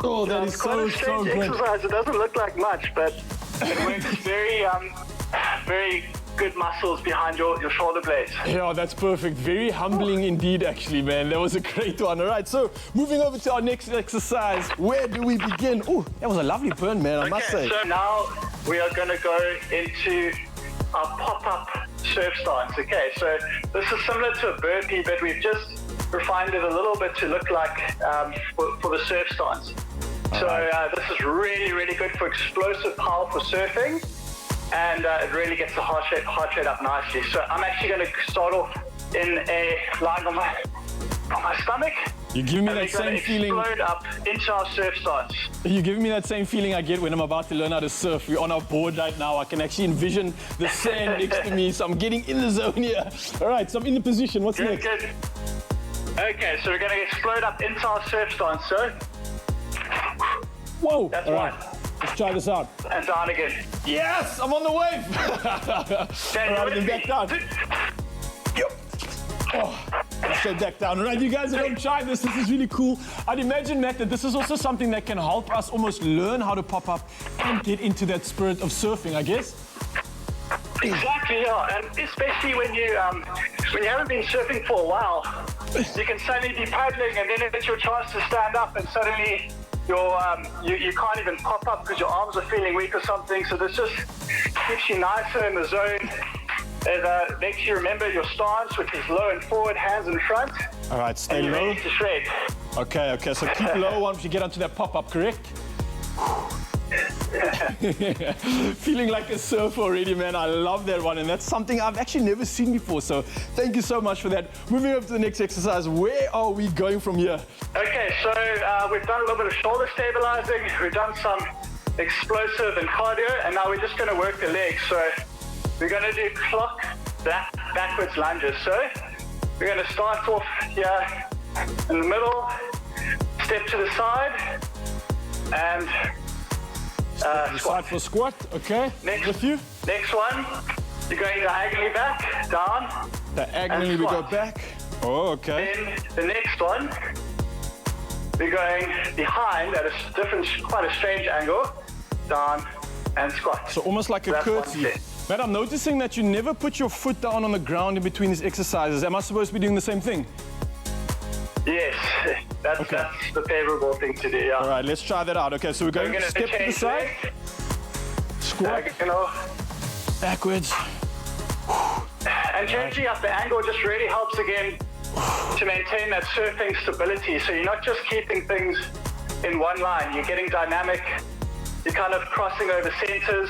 oh that is so good. Exercise. It doesn't look like much, but it works very good muscles behind your shoulder blades. Yeah, that's perfect. Very humbling indeed, actually, man. That was a great one. All right, so moving over to our next exercise. Where do we begin? Oh, that was a lovely burn, man, I must say. So now we are going to go into our pop-up surf stance. Okay, so this is similar to a burpee, but we've just refined it a little bit to look like for the surf stance. So this is really, really good for explosive power for surfing, and it really gets the heart rate up nicely. So I'm actually going to start off lying on my stomach. You're giving me that same feeling. Explode up into our surf stance. You're giving me that same feeling I get when I'm about to learn how to surf. We're on our board right now. I can actually envision the sand next to me, so I'm getting in the zone here. All right, so I'm in the position. What's next? Good. Okay, so we're going to explode up into our surf stance, so. Whoa! That's all one. right. Let's try this out. And down again. Yes! I'm on the wave! All right, then back down. Yep. Oh, straight back down. All right, you guys have tried this. This is really cool. I'd imagine, Matt, that this is also something that can help us almost learn how to pop up and get into that spirit of surfing, I guess. Exactly, yeah. And especially when you haven't been surfing for a while, you can suddenly be paddling and then it's your chance to stand up and suddenly you can't even pop up because your arms are feeling weak or something. So this just keeps you nicer in the zone. It makes you remember your stance, which is low and forward, hands in front. All right, stay low. Ready to shred. Okay, so keep low once you get onto that pop-up, correct? Feeling like a surfer already, man. I love that one, and that's something I've actually never seen before, so thank you so much for that. Moving over to the next exercise, where are we going from here? Okay, so we've done a little bit of shoulder stabilizing, we've done some explosive and cardio, and now we're just going to work the legs. So we're going to do clock backwards lunges. So we're going to start off here in the middle, step to the side, and Side for squat, okay. With you. Next one, you're going diagonally back, down. Diagonally and we go squat. back. Oh, okay. Then the next one, we're going behind at a different, quite a strange angle, down and squat. So almost like a That's one curtsy. set. Matt, I'm noticing that you never put your foot down on the ground in between these exercises. Am I supposed to be doing the same thing? Yes, that's the favorable thing to do, yeah. All right, let's try that out. Okay, so we're going to step to the side. Squat. Backwards. And changing up the angle just really helps again to maintain that surfing stability. So you're not just keeping things in one line, you're getting dynamic, you're kind of crossing over centers.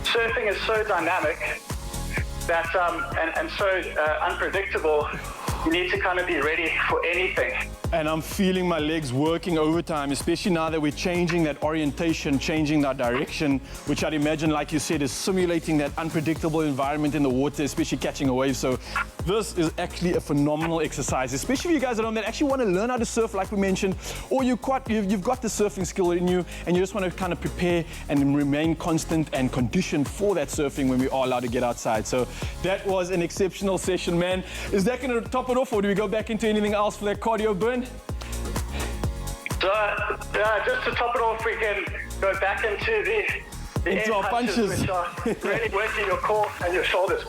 Surfing is so dynamic that and so unpredictable, you need to kind of be ready for anything. And I'm feeling my legs working overtime, especially now that we're changing that orientation, changing that direction, which I'd imagine, like you said, is simulating that unpredictable environment in the water, especially catching a wave. So this is actually a phenomenal exercise, especially for you guys at home that actually want to learn how to surf, like we mentioned, or you've got the surfing skill in you and you just want to kind of prepare and remain constant and conditioned for that surfing when we are allowed to get outside. So that was an exceptional session, man. Is that going to top it off, or do we go back into anything else for that cardio burn? So, just to top it off, we can go back into the Into air our punches. which are really working your core and your shoulders.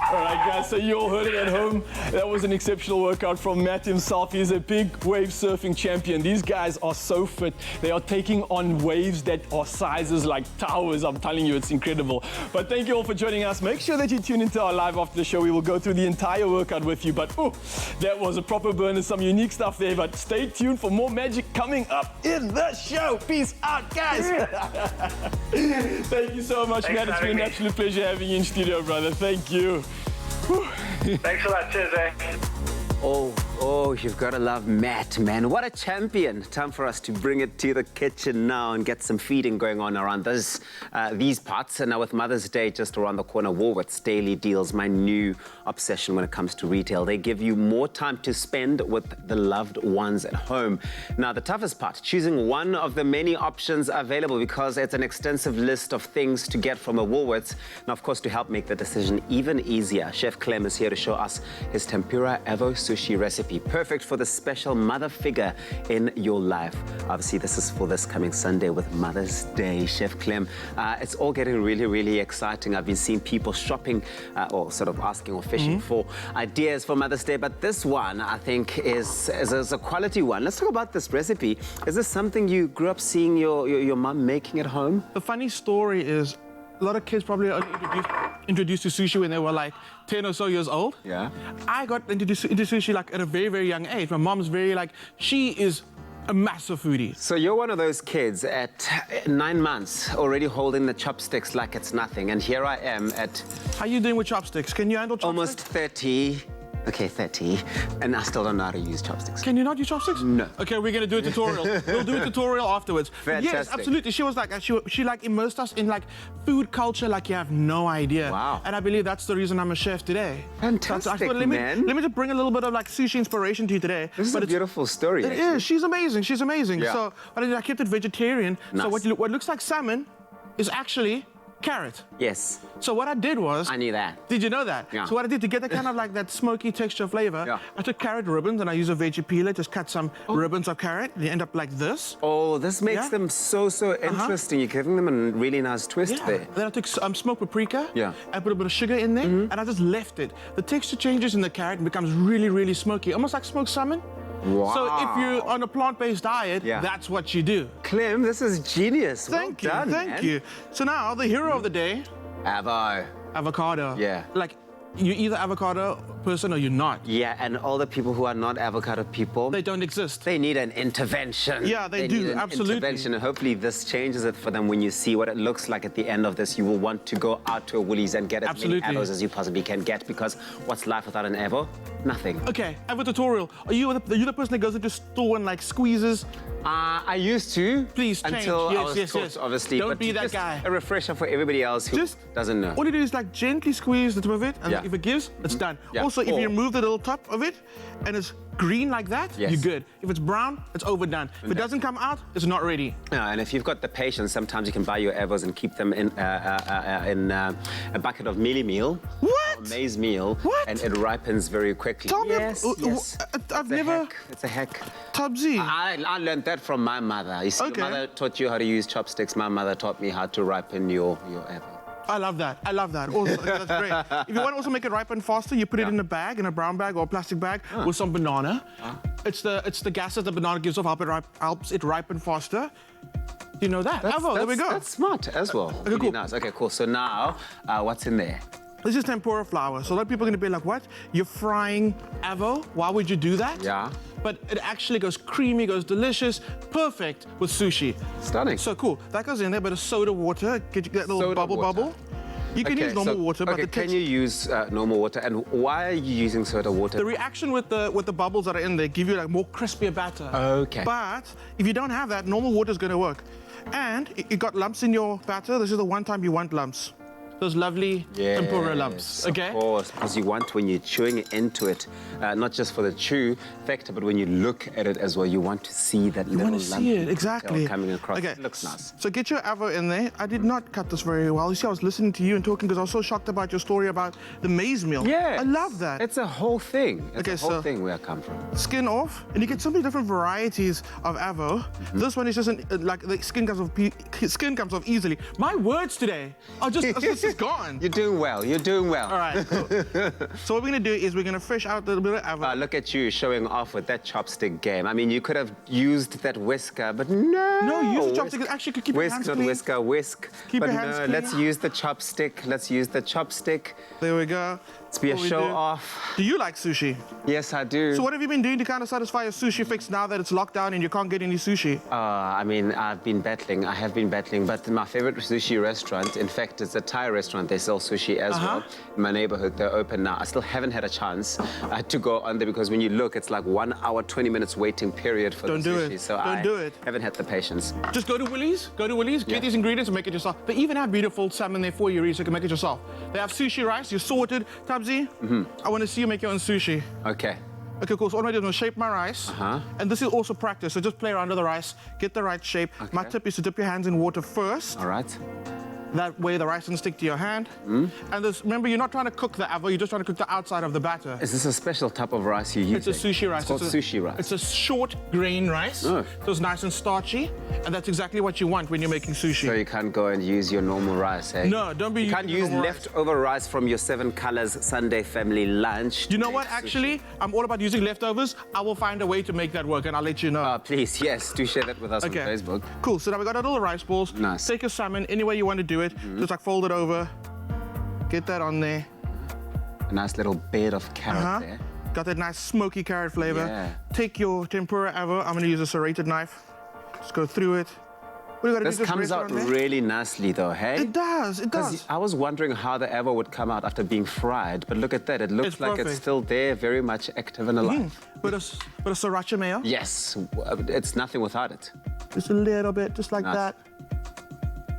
All right, guys, so you all heard it at home. That was an exceptional workout from Matt himself. He's a big wave surfing champion. These guys are so fit. They are taking on waves that are sizes like towers. I'm telling you, it's incredible. But thank you all for joining us. Make sure that you tune into our live after the show. We will go through the entire workout with you. But, that was a proper burn and some unique stuff there. But stay tuned for more magic coming up in the show. Peace out, guys. Thank you so much, Thanks Matt. It's been an absolute pleasure having you in studio, brother. Thank you. Thanks a lot, cheers, eh? Oh, you've got to love Matt, man. What a champion. Time for us to bring it to the kitchen now and get some feeding going on around these parts. And now with Mother's Day just around the corner, Woolworths Daily Deals, my new obsession when it comes to retail. They give you more time to spend with the loved ones at home. Now, the toughest part, choosing one of the many options available, because it's an extensive list of things to get from a Woolworths. Now, of course, to help make the decision even easier, Chef Clem is here to show us his tempura avo sushi recipe. Perfect for the special mother figure in your life. Obviously, this is for this coming Sunday with Mother's Day. Chef Clem, it's all getting really, really exciting. I've been seeing people shopping or sort of asking or fishing for ideas for Mother's Day, but this one, I think, is a quality one. Let's talk about this recipe. Is this something you grew up seeing your mum making at home? The funny story is, a lot of kids probably only introduced to sushi when they were like 10 or so years old. Yeah. I got introduced into sushi like at a very, very young age. My mom's she is a massive foodie. So you're one of those kids at 9 months already holding the chopsticks like it's nothing. And here I am at... How are you doing with chopsticks? Can you handle chopsticks? Almost 30. Okay, 30. And I still don't know how to use chopsticks. Can you not use chopsticks? No. Okay, we're going to do a tutorial. We'll do a tutorial afterwards. Fantastic. Yes, absolutely. She was like, she like immersed us in like food culture like you have no idea. Wow. And I believe that's the reason I'm a chef today. Fantastic, let me just bring a little bit of like sushi inspiration to you today. This is a beautiful story. It is. She's amazing. She's amazing. Yeah. So what I did, I kept it vegetarian. Nice. So what looks like salmon is actually carrot. Yes. So what I did was... I knew that. Did you know that? Yeah. So what I did to get the kind of like that smoky texture flavor, I took carrot ribbons and I use a veggie peeler, just cut some ribbons of carrot. They end up like this. Oh, this makes them so interesting. You're giving them a really nice twist there. Then I took smoked paprika. Yeah. I put a bit of sugar in there and I just left it. The texture changes in the carrot and becomes really, really smoky, almost like smoked salmon. Wow. So if you're on a plant-based diet, that's what you do. Clem, this is genius. Thank you, well done, thank man. you. So now the hero of the day. Avocado. Yeah. Like, you're either avocado person or you're not. Yeah, and all the people who are not avocado people... They don't exist. They need an intervention. Yeah, they do, need an absolutely. intervention, and hopefully this changes it for them. When you see what it looks like at the end of this, you will want to go out to a Woolies and get as many avos as you possibly can get, because what's life without an avo? Nothing. Okay, avo tutorial. Are you the person that goes into store and like squeezes? I used to. Please change. Until I was taught, obviously. Don't but be that just guy. A refresher for everybody else who doesn't know. All you do is like gently squeeze the tip of it and If it gives, it's done. Yeah. Also, if you remove the little top of it and it's green like that, Yes. you're good. If it's brown, it's overdone. If it doesn't come out, it's not ready. And if you've got the patience, sometimes you can buy your Evos and keep them in a bucket of mealie meal. What? Or maize meal. What? And it ripens very quickly. Tell me, yes, yes. I've never... It's a hack. Tabzi. I learned that from my mother. You see, Okay. your mother taught you how to use chopsticks. My mother taught me how to ripen your Evo. I love that. I love that. Also, that's great. If you want to also make it ripen faster, you put it in a bag, in a brown bag or a plastic bag with some banana. It's the gases the banana gives off helps it ripen faster. Do you know that? There we go. That's smart as well. Okay, Really cool. nice. Okay, cool. So now, what's in there? This is tempura flour. So a lot of people are going to be like, what? You're frying avo? Why would you do that? Yeah. But it actually goes creamy, goes delicious, perfect with sushi. Stunning. So cool. That goes in there, but a soda water, get that little Soda bubble. water. You can use normal water, but the can you use normal water? And why are you using soda water? The reaction with the bubbles that are in there give you like more crispier batter. Okay. But if you don't have that, normal water is going to work. And you got lumps in your batter. This is the one time you want lumps. Those lovely tempura lumps, okay? Of course, because you want, when you're chewing into it, not just for the chew factor, but when you look at it as well, you want to see that little lump. You want to see it, exactly. Coming across. Okay. It looks nice. So get your avo in there. I did not cut this very well. You see, I was listening to you and talking because I was so shocked about your story about the maize meal. Yeah. I love that. It's a whole thing. It's Okay, a whole so- thing where I come from. Skin off, and you get so many different varieties of avo. This one is just like the skin comes off easily. My words today are just gone. You're doing well. You're doing well. All right, cool. So what we're gonna do is we're gonna fish out a little bit of avo. Look at you showing off with that chopstick game. I mean, you could have used that whisker, but no. No, use the chopstick. It actually could keep your Whisk, hands not clean. whisker, whisk. Keep but your hands no, clean. let's use the chopstick. Let's use the chopstick. There we go. Let's be a What we show do. off. Do you like sushi? Yes, I do. So what have you been doing to kind of satisfy your sushi fix now that it's locked down and you can't get any sushi? I mean, I've been battling. I have been battling, but my favorite sushi restaurant, in fact, it's a Thai restaurant. They sell sushi as well. In my neighborhood, they're open now. I still haven't had a chance to go on there because when you look, it's like 1 hour, 20 minutes waiting period for Don't the do sushi. it. So Don't I do it. haven't had the patience. Just go to Woolies, get these ingredients and make it yourself. They even have beautiful salmon there for you, so you can make it yourself. They have sushi rice, you're sorted. Tabzi, I want to see you make your own sushi. Okay. Okay, cool. So what I'm going to do is shape my rice. And this is also practice, so just play around with the rice, get the right shape. My tip is to dip your hands in water first. All right. That way the rice doesn't stick to your hand. And remember, you're not trying to cook the avo, you're just trying to cook the outside of the batter. Is this a special type of rice you use? It's a sushi rice. It's called sushi rice. It's a short grain rice. Oh. So it's nice and starchy. And that's exactly what you want when you're making sushi. So you can't go and use your normal rice, eh? No, don't be You can't use using normal rice. leftover rice from your 7 Colors Sunday family lunch. You know what, actually? I'm all about using leftovers. I will find a way to make that work and I'll let you know. Please, yes, do share that with us on Facebook. Cool, so now we got our little rice balls. Nice. Take your salmon any way you want to do it. Just like fold it over. Get that on there. A nice little bed of carrot there. Got that nice smoky carrot flavor. Yeah. Take your tempura avo. I'm gonna use a serrated knife. Just go through it. What do you gotta This do? Just comes rest it out on there? really nicely though, hey? It does, it 'Cause does. I was wondering how the Evo would come out after being fried, but look at that. It looks It's like it's perfect. still there, very much active and alive. With a sriracha mayo. Yes, it's nothing without it. Just a little bit, just like Nice. that.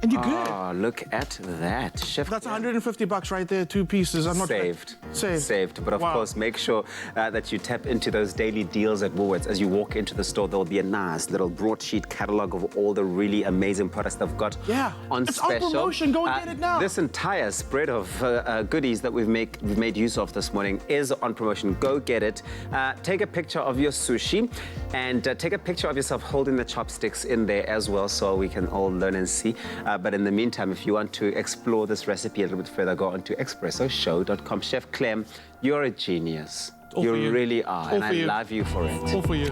And you're good. Oh, look at that. Chef That's $150 right there, 2 pieces. I'm not saved. Saved. But of Wow. course, make sure that you tap into those daily deals at Woolworths. As you walk into the store, there'll be a nice little broadsheet catalog of all the really amazing products they've got on it's on special. promotion. Go and get it now. This entire spread of goodies that we've made use of this morning is on promotion. Go get it. Take a picture of your sushi and take a picture of yourself holding the chopsticks in there as well so we can all learn and see. But in the meantime, if you want to explore this recipe a little bit further, go on to expressoshow.com. Chef Clem, you're a genius. All for you. Really are, All and for I you. love you for it. All for you.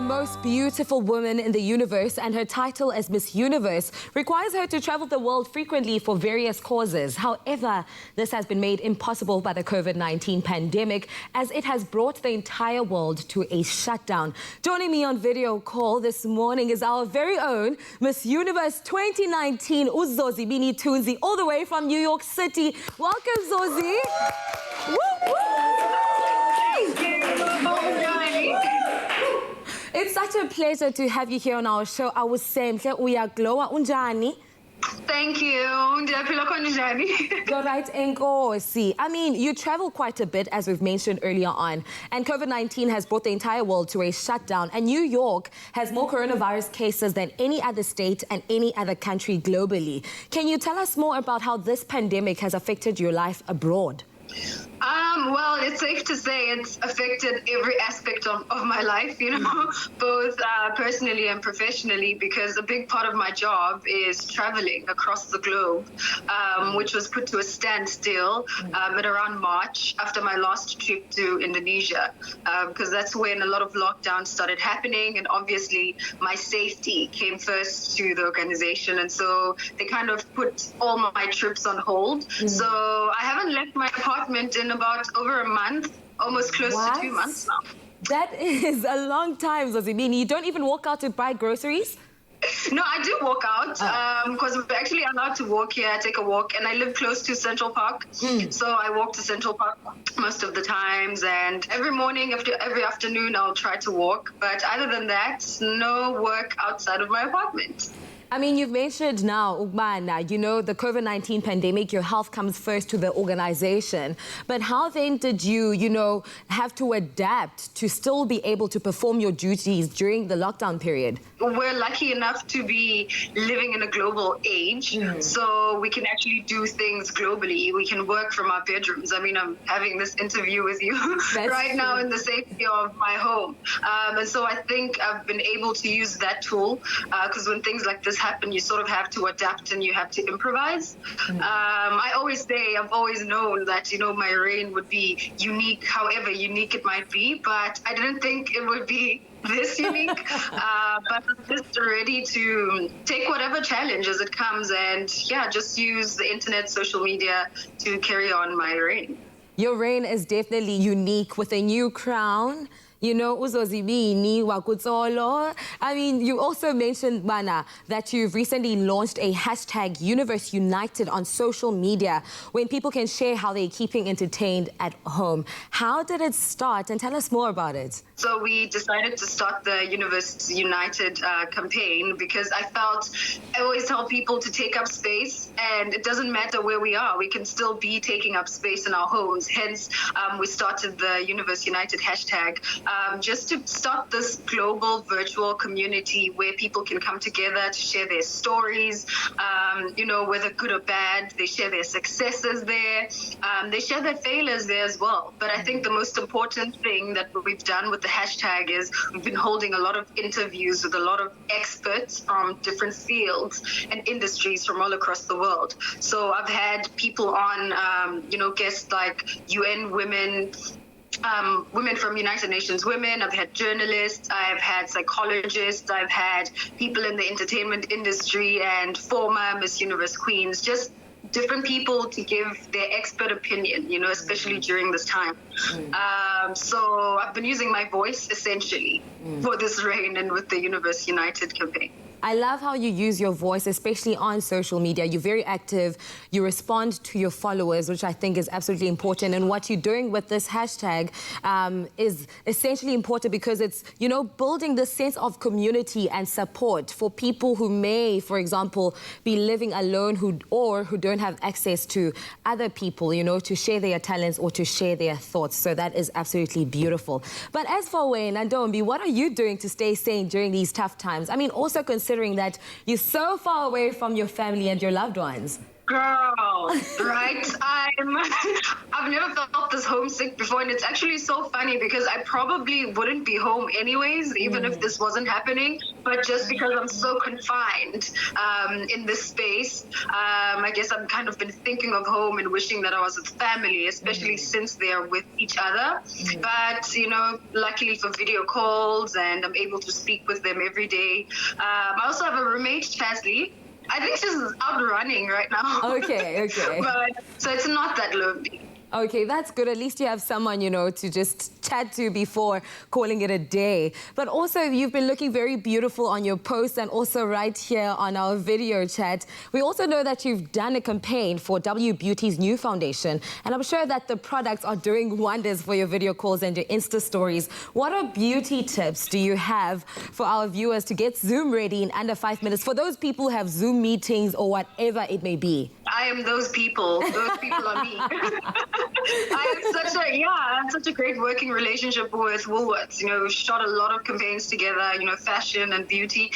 most beautiful woman in the universe, and her title as Miss Universe requires her to travel the world frequently for various causes. However, this has been made impossible by the COVID-19 pandemic, as it has brought the entire world to a shutdown. Joining me on video call this morning is our very own Miss Universe 2019, uZozibini Tunzi, all the way from New York City. Welcome, Zozi. Woo, woo. Thank you. It's such a pleasure to have you here on our show. I was saying, uyaglowa unjani? Thank you. You're right, Enkosi. I mean, you travel quite a bit, as we've mentioned earlier on, and COVID-19 has brought the entire world to a shutdown, and New York has more coronavirus cases than any other state and any other country globally. Can you tell us more about how this pandemic has affected your life abroad? Well, it's safe to say it's affected every aspect of my life, you know, both personally and professionally, because a big part of my job is traveling across the globe, which was put to a standstill at around March after my last trip to Indonesia, because that's when a lot of lockdowns started happening, and obviously my safety came first to the organization, and so they kind of put all my trips on hold. So I haven't left my apartment in about over a month, almost close to 2 months now. That is a long time, Zozibini. You don't even walk out to buy groceries? No, I do walk out because we're actually allowed to walk here. I take a walk, and I live close to Central Park. So I walk to Central Park most of the times, and every morning, every afternoon, I'll try to walk. But other than that, no work outside of my apartment. I mean, you've mentioned now, Ugbana, you know, the COVID-19 pandemic, your health comes first to the organization. But how then did you, you know, have to adapt to still be able to perform your duties during the lockdown period? We're lucky enough to be living in a global age, so we can actually do things globally. We can work from our bedrooms. I mean, I'm having this interview with you right now in the safety of my home. And so I think I've been able to use that tool, because when things like this happen, you sort of have to adapt and you have to improvise. I always say, I've always known that, you know, my reign would be unique, however unique it might be, but I didn't think it would be this unique. But I'm just ready to take whatever challenge as it comes, and yeah, just use the internet, social media to carry on my reign. Your reign is definitely unique with a new crown. You know, uzozibini wakutsolo. I mean, you also mentioned, Bana, that you've recently launched a hashtag Universe United on social media, when people can share how they're keeping entertained at home. How did it start, and tell us more about it? So we decided to start the Universe United campaign because I always tell people to take up space, and it doesn't matter where we are, we can still be taking up space in our homes. Hence, we started the Universe United hashtag just to start this global virtual community where people can come together to share their stories, you know, whether good or bad. They share their successes there. They share their failures there as well. But I think the most important thing that we've done with the hashtag is we've been holding a lot of interviews with a lot of experts from different fields and industries from all across the world. So I've had people on, you know, guests like UN women, women from United Nations Women. I've had journalists, I've had psychologists, I've had people in the entertainment industry and former Miss Universe queens, just different people to give their expert opinion, you know, especially during this time. So I've been using my voice essentially for this reign and with the Universe United campaign. I love how you use your voice, especially on social media. You're very active. You respond to your followers, which I think is absolutely important. And what you're doing with this hashtag is essentially important because it's, you know, building this sense of community and support for people who may, for example, be living alone who don't have access to other people, you know, to share their talents or to share their thoughts. So that is absolutely beautiful. But as for Wayne and Ndombi, what are you doing to stay sane during these tough times? I mean, also considering that you're so far away from your family and your loved ones. Girl, right? I've never felt this homesick before, and it's actually so funny because I probably wouldn't be home anyways, even if this wasn't happening. But just because I'm so confined in this space, I guess I've kind of been thinking of home and wishing that I was with family, especially since they are with each other. But, you know, luckily for video calls, and I'm able to speak with them every day. I also have a roommate, Chasley. I think she's out running right now. Okay. So it's not that lonely. Okay, that's good. At least you have someone, you know, to just chat to before calling it a day. But also, you've been looking very beautiful on your posts and also right here on our video chat. We also know that you've done a campaign for W Beauty's new foundation, and I'm sure that the products are doing wonders for your video calls and your Insta stories. What are beauty tips do you have for our viewers to get Zoom ready in under 5 minutes for those people who have Zoom meetings or whatever it may be? I am those people. Those people are me. I have such a great working relationship with Woolworths. You know, we've shot a lot of campaigns together, you know, fashion and beauty.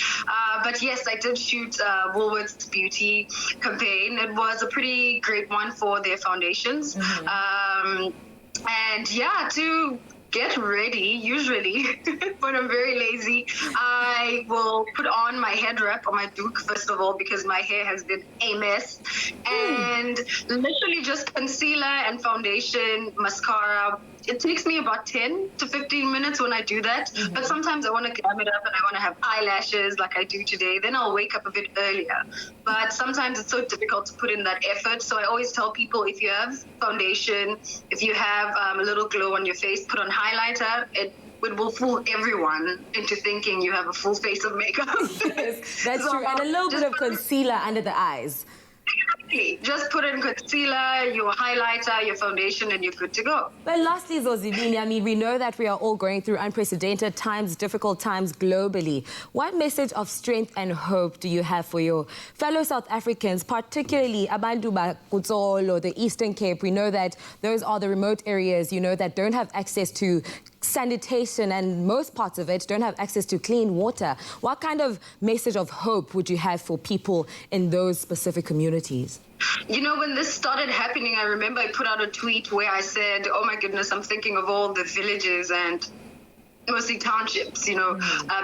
But yes, I did shoot Woolworths beauty campaign. It was a pretty great one for their foundations. And yeah, to get ready, usually, when I'm very lazy, I will put on my head wrap or my doek, first of all, because my hair has been a mess. And literally just concealer and foundation, mascara. It takes me about 10 to 15 minutes when I do that. But sometimes I want to glam it up and I want to have eyelashes like I do today. Then I'll wake up a bit earlier. But sometimes it's so difficult to put in that effort. So I always tell people, if you have foundation, if you have a little glow on your face, put on highlighter. It will fool everyone into thinking you have a full face of makeup. Yes, that's true. And a little bit of concealer under the eyes. Just put in concealer, your highlighter, your foundation, and you're good to go. But lastly, Zozibini, I mean, we know that we are all going through unprecedented times, difficult times globally. What message of strength and hope do you have for your fellow South Africans, particularly Abantu Bakutsolo, the Eastern Cape? We know that those are the remote areas, you know, that don't have access to sanitation, and most parts of it don't have access to clean water. What kind of message of hope would you have for people in those specific communities? You know, when this started happening, I remember I put out a tweet where I said, oh my goodness, I'm thinking of all the villages and mostly townships, you know,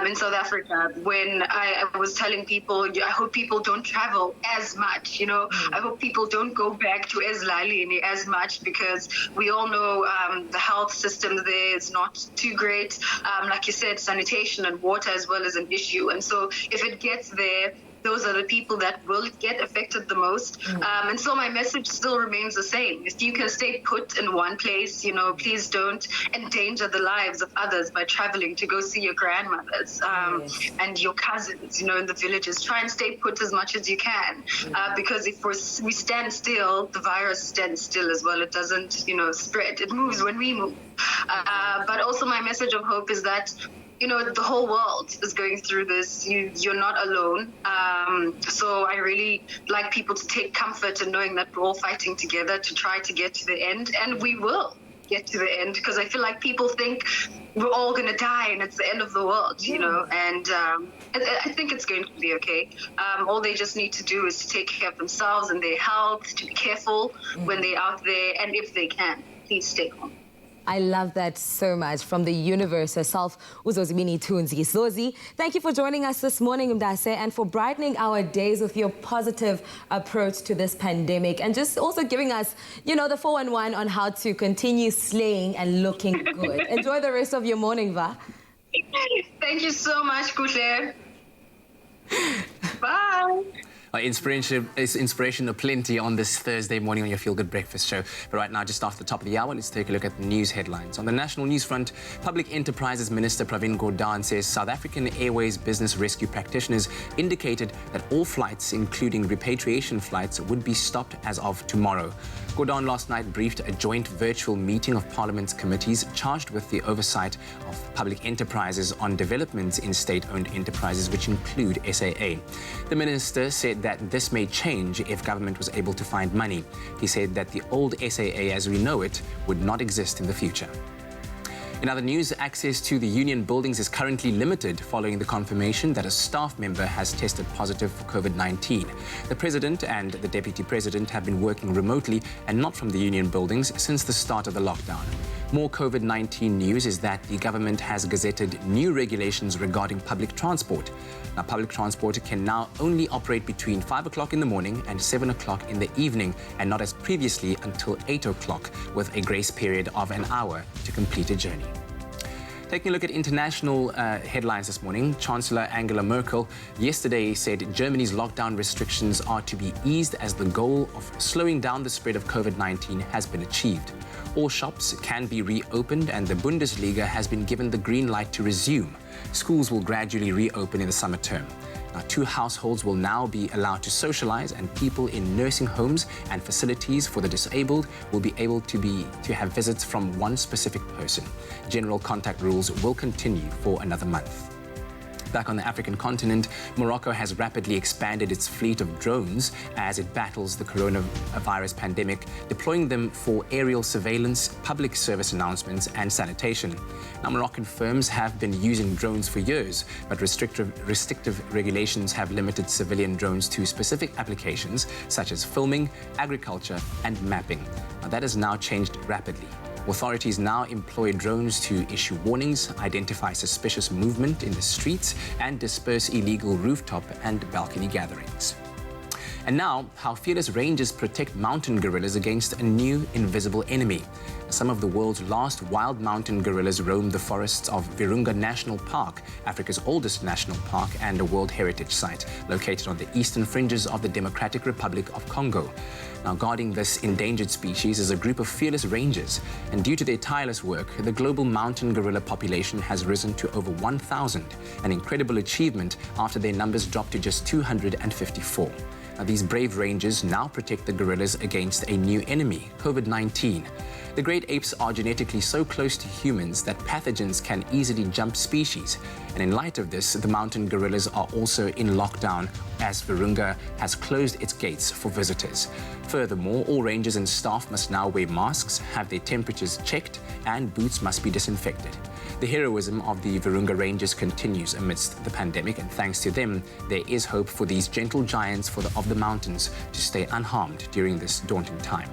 in South Africa, when I was telling people, I hope people don't travel as much, you know, I hope people don't go back to Eslalini as much, because we all know the health system there is not too great. Like you said, sanitation and water as well is an issue. And so if it gets there, those are the people that will get affected the most. And so my message still remains the same. If you can stay put in one place, you know, please don't endanger the lives of others by traveling to go see your grandmothers and your cousins, you know, in the villages. Try and stay put as much as you can, because if we stand still, the virus stands still as well. It doesn't, you know, spread. It moves when we move. But also my message of hope is that, you know, the whole world is going through this. You're not alone. So I really like people to take comfort in knowing that we're all fighting together to try to get to the end. And we will get to the end, because I feel like people think we're all going to die and it's the end of the world, you know. And I think it's going to be okay. All they just need to do is to take care of themselves and their health, to be careful when they're out there. And if they can, please stay home. I love that so much. From the universe herself, Uzozimini Tunzi. Zozi, thank you for joining us this morning, Mdase, and for brightening our days with your positive approach to this pandemic, and just also giving us, you know, the 411 on how to continue slaying and looking good. Enjoy the rest of your morning, Va. Thank you so much, Kuhle. Bye. Inspiration plenty on this Thursday morning on your Feel Good Breakfast show. But right now, just after the top of the hour, let's take a look at the news headlines. On the national news front, Public Enterprises Minister Pravin Gordhan says South African Airways business rescue practitioners indicated that all flights, including repatriation flights, would be stopped as of tomorrow. Gordhan last night briefed a joint virtual meeting of Parliament's committees charged with the oversight of public enterprises on developments in state-owned enterprises, which include SAA. The minister said that this may change if government was able to find money. He said that the old SAA as we know it would not exist in the future. In other news, access to the union buildings is currently limited following the confirmation that a staff member has tested positive for COVID-19. The president and the deputy president have been working remotely and not from the union buildings since the start of the lockdown. More COVID-19 news is that the government has gazetted new regulations regarding public transport. Now, public transport can now only operate between 5 o'clock in the morning and 7 o'clock in the evening, and not as previously until 8 o'clock, with a grace period of an hour to complete a journey. Taking a look at international headlines this morning, Chancellor Angela Merkel yesterday said Germany's lockdown restrictions are to be eased as the goal of slowing down the spread of COVID-19 has been achieved. All shops can be reopened and the Bundesliga has been given the green light to resume. Schools will gradually reopen in the summer term. Now, 2 households will now be allowed to socialize, and people in nursing homes and facilities for the disabled will be able to have visits from one specific person. General contact rules will continue for another month. Back on the African continent, Morocco has rapidly expanded its fleet of drones as it battles the coronavirus pandemic, deploying them for aerial surveillance, public service announcements, and sanitation. Now, Moroccan firms have been using drones for years, but restrictive regulations have limited civilian drones to specific applications such as filming, agriculture, and mapping. Now, that has now changed rapidly. Authorities now employ drones to issue warnings, identify suspicious movement in the streets, and disperse illegal rooftop and balcony gatherings. And now, how fearless rangers protect mountain gorillas against a new invisible enemy. Some of the world's last wild mountain gorillas roam the forests of Virunga National Park, Africa's oldest national park and a World Heritage Site, located on the eastern fringes of the Democratic Republic of Congo. Now, guarding this endangered species is a group of fearless rangers, and due to their tireless work, the global mountain gorilla population has risen to over 1,000, an incredible achievement after their numbers dropped to just 254. Now, these brave rangers now protect the gorillas against a new enemy, COVID-19. The great apes are genetically so close to humans that pathogens can easily jump species. And in light of this, the mountain gorillas are also in lockdown as Virunga has closed its gates for visitors. Furthermore, all rangers and staff must now wear masks, have their temperatures checked, and boots must be disinfected. The heroism of the Virunga Rangers continues amidst the pandemic, and thanks to them, there is hope for these gentle giants of the mountains to stay unharmed during this daunting time.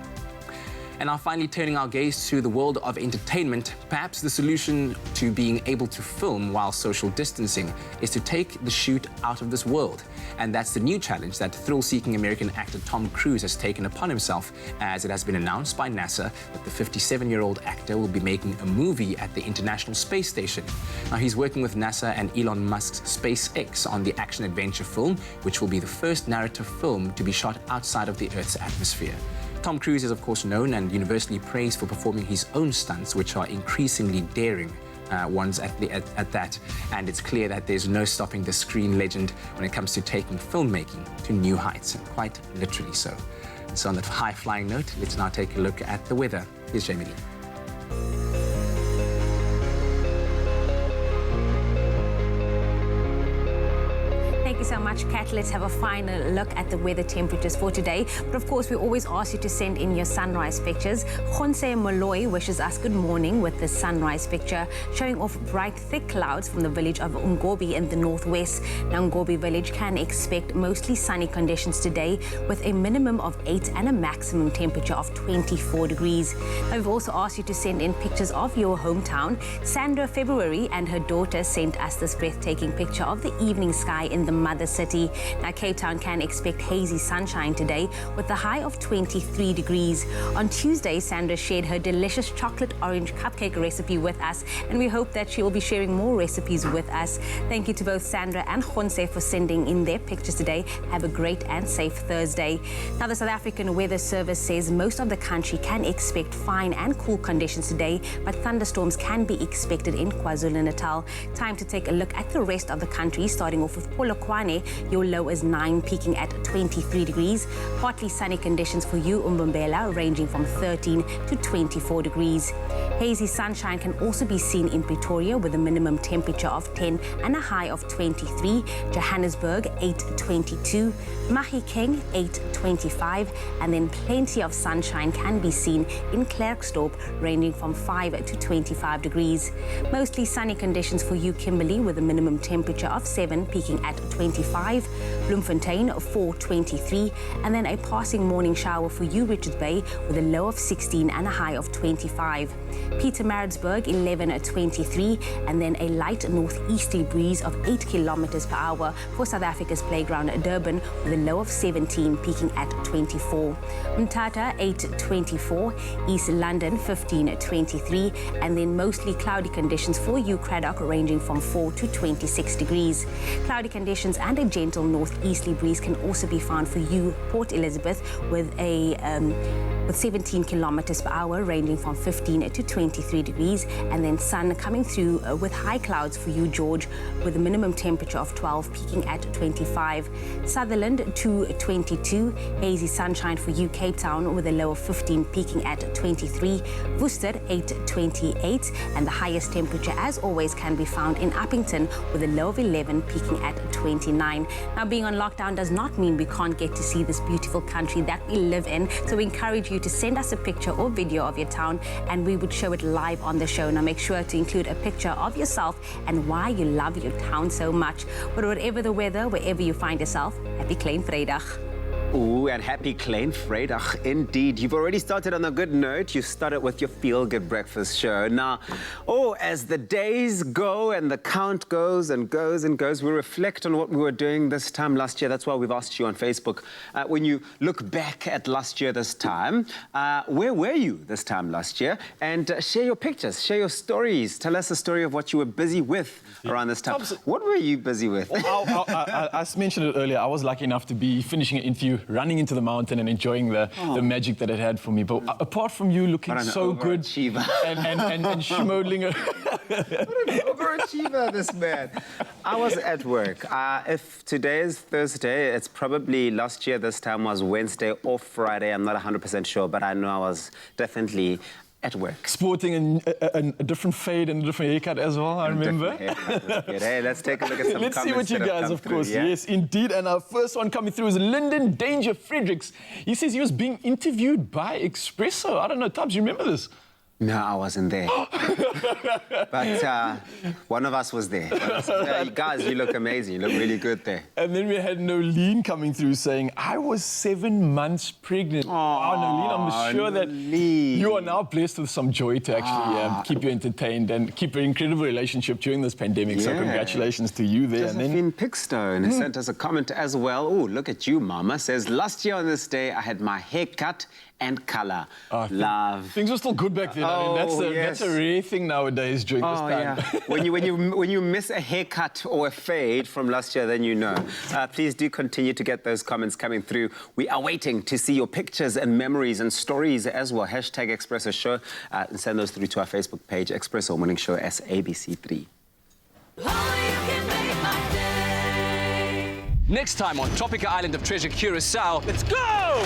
And now finally turning our gaze to the world of entertainment, perhaps the solution to being able to film while social distancing is to take the shoot out of this world. And that's the new challenge that thrill-seeking American actor Tom Cruise has taken upon himself, as it has been announced by NASA that the 57-year-old actor will be making a movie at the International Space Station. Now, he's working with NASA and Elon Musk's SpaceX on the action-adventure film, which will be the first narrative film to be shot outside of the Earth's atmosphere. Tom Cruise is, of course, known and universally praised for performing his own stunts, which are increasingly daring ones at that. And it's clear that there's no stopping the screen legend when it comes to taking filmmaking to new heights, and quite literally so. And so on that high-flying note, let's now take a look at the weather. Here's Jamie Lee. Thank you so much, Kat. Let's have a final look at the weather temperatures for today. But of course, we always ask you to send in your sunrise pictures. Khonse Moloi wishes us good morning with the sunrise picture showing off bright, thick clouds from the village of Ungobi in the northwest. Now, Ungobi village can expect mostly sunny conditions today with a minimum of 8 and a maximum temperature of 24 degrees. Now, we've also asked you to send in pictures of your hometown. Sandra February and her daughter sent us this breathtaking picture of the evening sky in the mother city. Now, Cape Town can expect hazy sunshine today with a high of 23 degrees. On Tuesday, Sandra shared her delicious chocolate orange cupcake recipe with us, and we hope that she will be sharing more recipes with us. Thank you to both Sandra and Khonse for sending in their pictures today. Have a great and safe Thursday. Now, the South African Weather Service says most of the country can expect fine and cool conditions today, but thunderstorms can be expected in KwaZulu-Natal. Time to take a look at the rest of the country, starting off with Polokwane Tshwane, your low is 9, peaking at 23 degrees. Partly sunny conditions for you, Umbumbela, ranging from 13 to 24 degrees. Hazy sunshine can also be seen in Pretoria with a minimum temperature of 10 and a high of 23. Johannesburg, 8:22. Mahikeng, 8:25. And then plenty of sunshine can be seen in Klerksdorp, ranging from 5 to 25 degrees. Mostly sunny conditions for you, Kimberley, with a minimum temperature of 7, peaking at 25. Bloemfontein, 4:23. And then a passing morning shower for you, Richards Bay, with a low of 16 and a high of 25. Pietermaritzburg, 11:23. And then a light northeasterly breeze of 8 kilometers per hour for South Africa's playground Durban, with a low of 17, peaking at 24. Mthatha, 8:24. East London, 15:23. And then mostly cloudy conditions for you, Cradock, ranging from 4 to 26 degrees. Cloudy conditions and a gentle northeasterly breeze can also be found for you, Port Elizabeth, with 17 kilometers per hour, ranging from 15 to 23 degrees. And then sun coming through with high clouds for you, George, with a minimum temperature of 12, peaking at 25. Sutherland, 2:22. Hazy sunshine for you, Cape Town, with a low of 15, peaking at 23. Worcester, 8:28. And the highest temperature, as always, can be found in Uppington, with a low of 11, peaking at 29. Now, being on lockdown does not mean we can't get to see this beautiful country that we live in. So we encourage you to send us a picture or video of your town, and we would show it live on the show. Now, make sure to include a picture of yourself and why you love your town so much. But whatever the weather, wherever you find yourself, happy Klein Vrydag. Ooh, and happy Klein Vrydag indeed. You've already started on a good note. You started with your feel-good breakfast show. Now, as the days go and the count goes and goes and goes, we reflect on what we were doing this time last year. That's why we've asked you on Facebook, when you look back at last year this time, where were you this time last year? And share your pictures, share your stories. Tell us a story of what you were busy with around this time. What were you busy with? I mentioned it earlier. I was lucky enough to be finishing an interview, running into the mountain and enjoying the magic that it had for me. But apart from you looking so good and schmoedling. What an overachiever, this man. I was at work. If today is Thursday, it's probably last year this time was Wednesday or Friday. I'm not 100% sure, but I know I was definitely at work. Sporting a different fade and a different haircut as well, I remember. Hey, let's take a look at some Let's see what you guys, of course. Yeah? Yes, indeed. And our first one coming through is Lyndon Danger Fredericks. He says he was being interviewed by Expresso. I don't know, Tubbs, you remember this? No, I wasn't there. But one of us was there. Guys, you look amazing. You look really good there. And then we had Nolene coming through saying, I was 7 months pregnant. Nolene, I'm sure that you are now blessed with some joy to actually keep you entertained and keep an incredible relationship during this pandemic. Yeah. So congratulations to you there. Josephine Pickstone sent us a comment as well. Oh, look at you, Mama. Says, last year on this day, I had my hair cut and colour. Love. Things were still good back then. I mean, that's a rare thing nowadays during this time. Yeah. when you miss a haircut or a fade from last year, then you know. Please do continue to get those comments coming through. We are waiting to see your pictures and memories and stories as well. Hashtag Expresso Show. And send those through to our Facebook page, Expresso Morning Show SABC3. Next time on Tropica Island of Treasure, Curacao, let's go!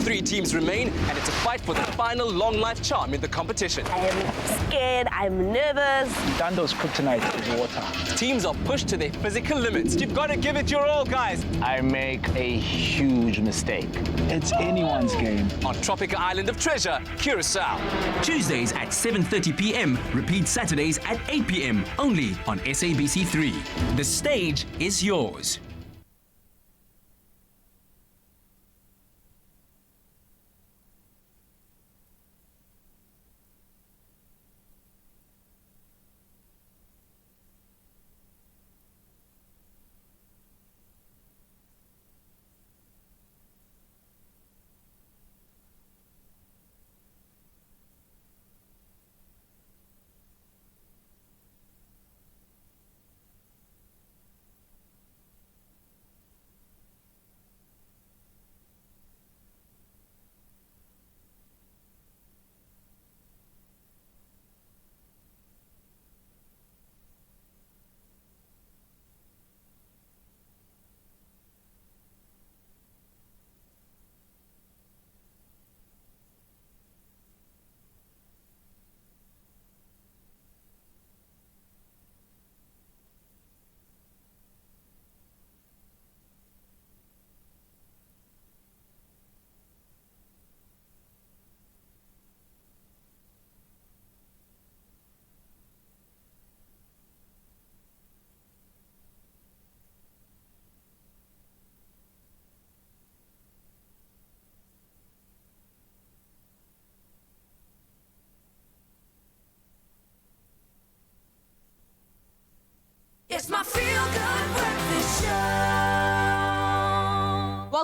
3 teams remain, and it's a fight for the final long-life charm in the competition. I am scared, I'm nervous. Dando's kryptonite is water. Teams are pushed to their physical limits. You've got to give it your all, guys. I make a huge mistake. It's anyone's game. On Tropica Island of Treasure, Curacao. Tuesdays at 7:30 p.m. Repeat Saturdays at 8 p.m. Only on SABC3. The stage is yours.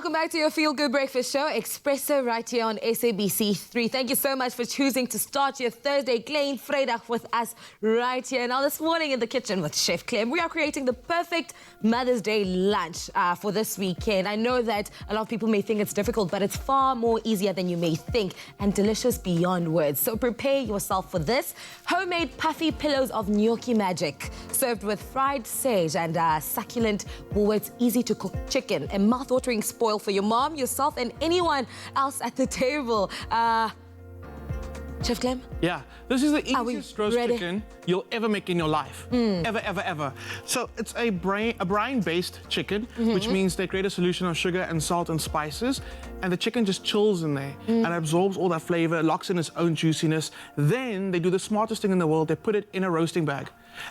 Welcome back to your Feel Good Breakfast Show, Expresso, right here on SABC3. Thank you so much for choosing to start your Thursday Klein Vrydag with us right here. Now, this morning in the kitchen with Chef Clem, we are creating the perfect Mother's Day lunch for this weekend. I know that a lot of people may think it's difficult, but it's far more easier than you may think and delicious beyond words. So prepare yourself for this. Homemade puffy pillows of gnocchi magic, served with fried sage and succulent Woolworths easy-to-cook chicken, a mouth-watering spoil for your mom, yourself, and anyone else at the table. Chef Clem? Yeah, this is the easiest roast chicken you'll ever make in your life. Ever, ever, ever. So it's a brine-based chicken, which means they create a solution of sugar and salt and spices, and the chicken just chills in there and absorbs all that flavor, locks in its own juiciness. Then they do the smartest thing in the world. They put it in a roasting bag.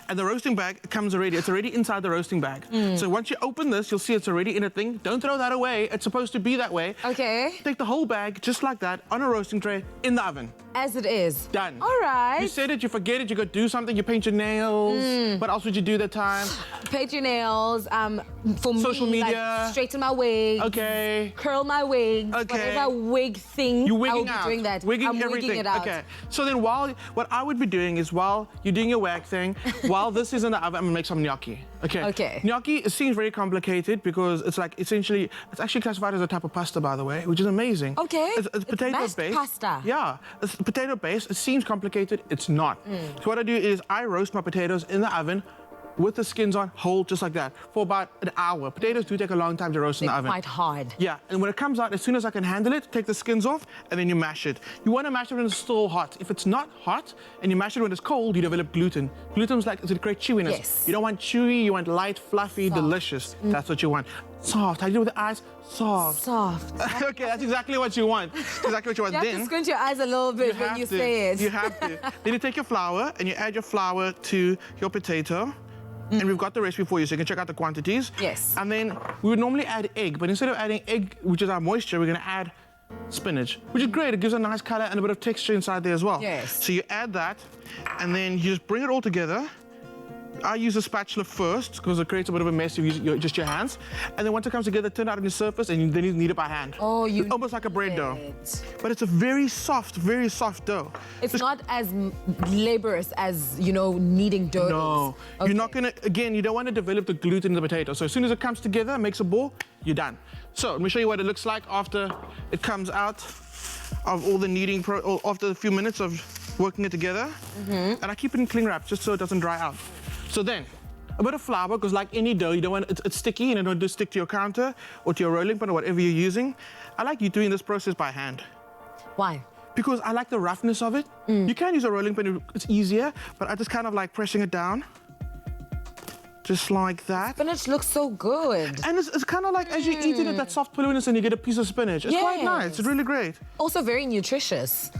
And the roasting bag comes already. It's already inside the roasting bag. So once you open this, you'll see it's already in a thing. Don't throw that away. It's supposed to be that way. Okay. Take the whole bag, just like that, on a roasting tray, in the oven. As it is. Done. All right. You said it, you forget it, you go do something, you paint your nails. What else would you do that time? Paint your nails. For social me, media. Like, straighten my wig. Okay. Curl my wigs. Okay. Whatever wig thing. You're wigging I'll out. be doing that. Wigging I'm everything. wigging it out. Okay. So then what I would be doing is while you're doing your wag thing, while this is in the oven, I'm gonna make some gnocchi. Okay. Okay. Gnocchi, it seems very complicated because it's like essentially, it's actually classified as a type of pasta, by the way, which is amazing. Okay. It's potato-based. Pasta. Yeah. It's potato-based. It seems complicated. It's not. So what I do is I roast my potatoes in the oven with the skins on, whole, just like that, for about an hour. Potatoes do take a long time to roast in the oven. Quite hard. Yeah, and when it comes out, as soon as I can handle it, take the skins off, and then you mash it. You want to mash it when it's still hot. If it's not hot, and you mash it when it's cold, you develop gluten. Gluten's like, it's a great chewiness. Yes. You don't want chewy, you want light, fluffy, delicious. That's what you want. Soft. How do you do with the eyes? Soft. Soft. Okay, that's exactly what you want. Exactly what you want. You have to squint your eyes a little bit when you say it. You have to. Then you take your flour, and you add your flour to your potato. And we've got the recipe for you, so you can check out the quantities. Yes. And then we would normally add egg, but instead of adding egg, which is our moisture, we're going to add spinach, which is great. It gives a nice color and a bit of texture inside there as well. Yes. So you add that, and then you just bring it all together. I use a spatula first because it creates a bit of a mess if you use just your hands. And then once it comes together, turn it out on your surface, and then you knead it by hand. Oh, it's almost like a bread dough. But it's a very soft dough. It's not as laborious as, you know, kneading dough. No. Okay. You're not going to, again, you don't want to develop the gluten in the potato. So as soon as it comes together, makes a ball, you're done. So let me show you what it looks like after it comes out of all the kneading, after a few minutes of working it together. And I keep it in cling wrap just so it doesn't dry out. So then, a bit of flour, because like any dough, you don't want it's sticky and it don't just stick to your counter or to your rolling pin or whatever you're using. I like you doing this process by hand. Why? Because I like the roughness of it. You can use a rolling pin, it's easier, but I just kind of like pressing it down. Just like that. Spinach looks so good. And it's kind of like as you eat it, that soft pillowness and you get a piece of spinach. It's quite nice, it's really great. Also very nutritious.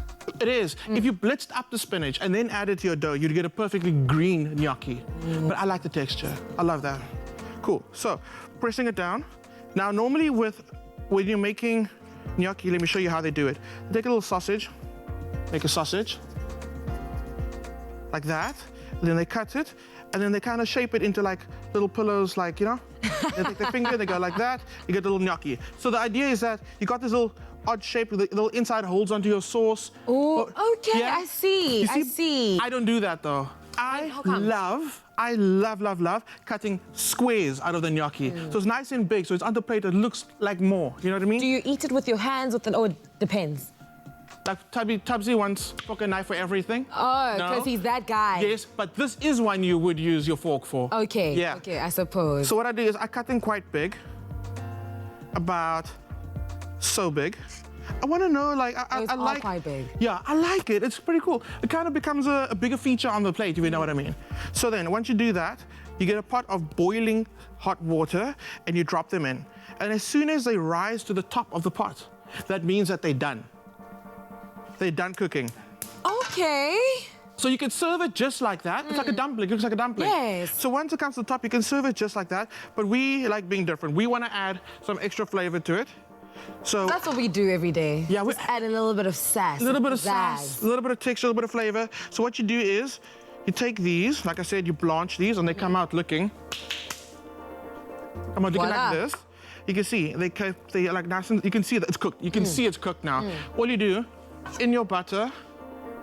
It is. If you blitzed up the spinach and then add it to your dough, you'd get a perfectly green gnocchi. But I like the texture. I love that. Cool. So, pressing it down. Now, normally when you're making gnocchi, let me show you how they do it. Take a little sausage, make a sausage, like that. And then they cut it, and then they kind of shape it into like little pillows, like, you know? They take their finger, they go like that, you get the little gnocchi. So the idea is that you got this little odd shape, the little inside holds onto your sauce. Oh, okay, yeah? I see, I see. I don't do that though. I love cutting squares out of the gnocchi. So it's nice and big, so it's on the plate, it looks like more, you know what I mean? Do you eat it with your hands, oh, it depends. Like Tubbsy wants fork and knife for everything. Oh, because he's that guy. Yes, but this is one you would use your fork for. Okay, yeah. okay, I suppose. So what I do is I cut them quite big, about so big. I want to know, like, I like quite big. Yeah, I like it. It's pretty cool. It kind of becomes a bigger feature on the plate, if you know what I mean. So then, once you do that, you get a pot of boiling hot water and you drop them in. And as soon as they rise to the top of the pot, that means that they're done. They're done cooking. Okay. So you can serve it just like that. It's like a dumpling. It looks like a dumpling. Yes. So once it comes to the top, you can serve it just like that. But we like being different. We want to add some extra flavor to it. So that's what we do every day. Yeah, we add a little bit of sass. A little bit of sass, a little bit of texture, a little bit of flavor. So what you do is, you take these, like I said, you blanch these, and they come out looking. Like this. You can see they like nice and you can see that it's cooked. You can see it's cooked now. All you do in your butter,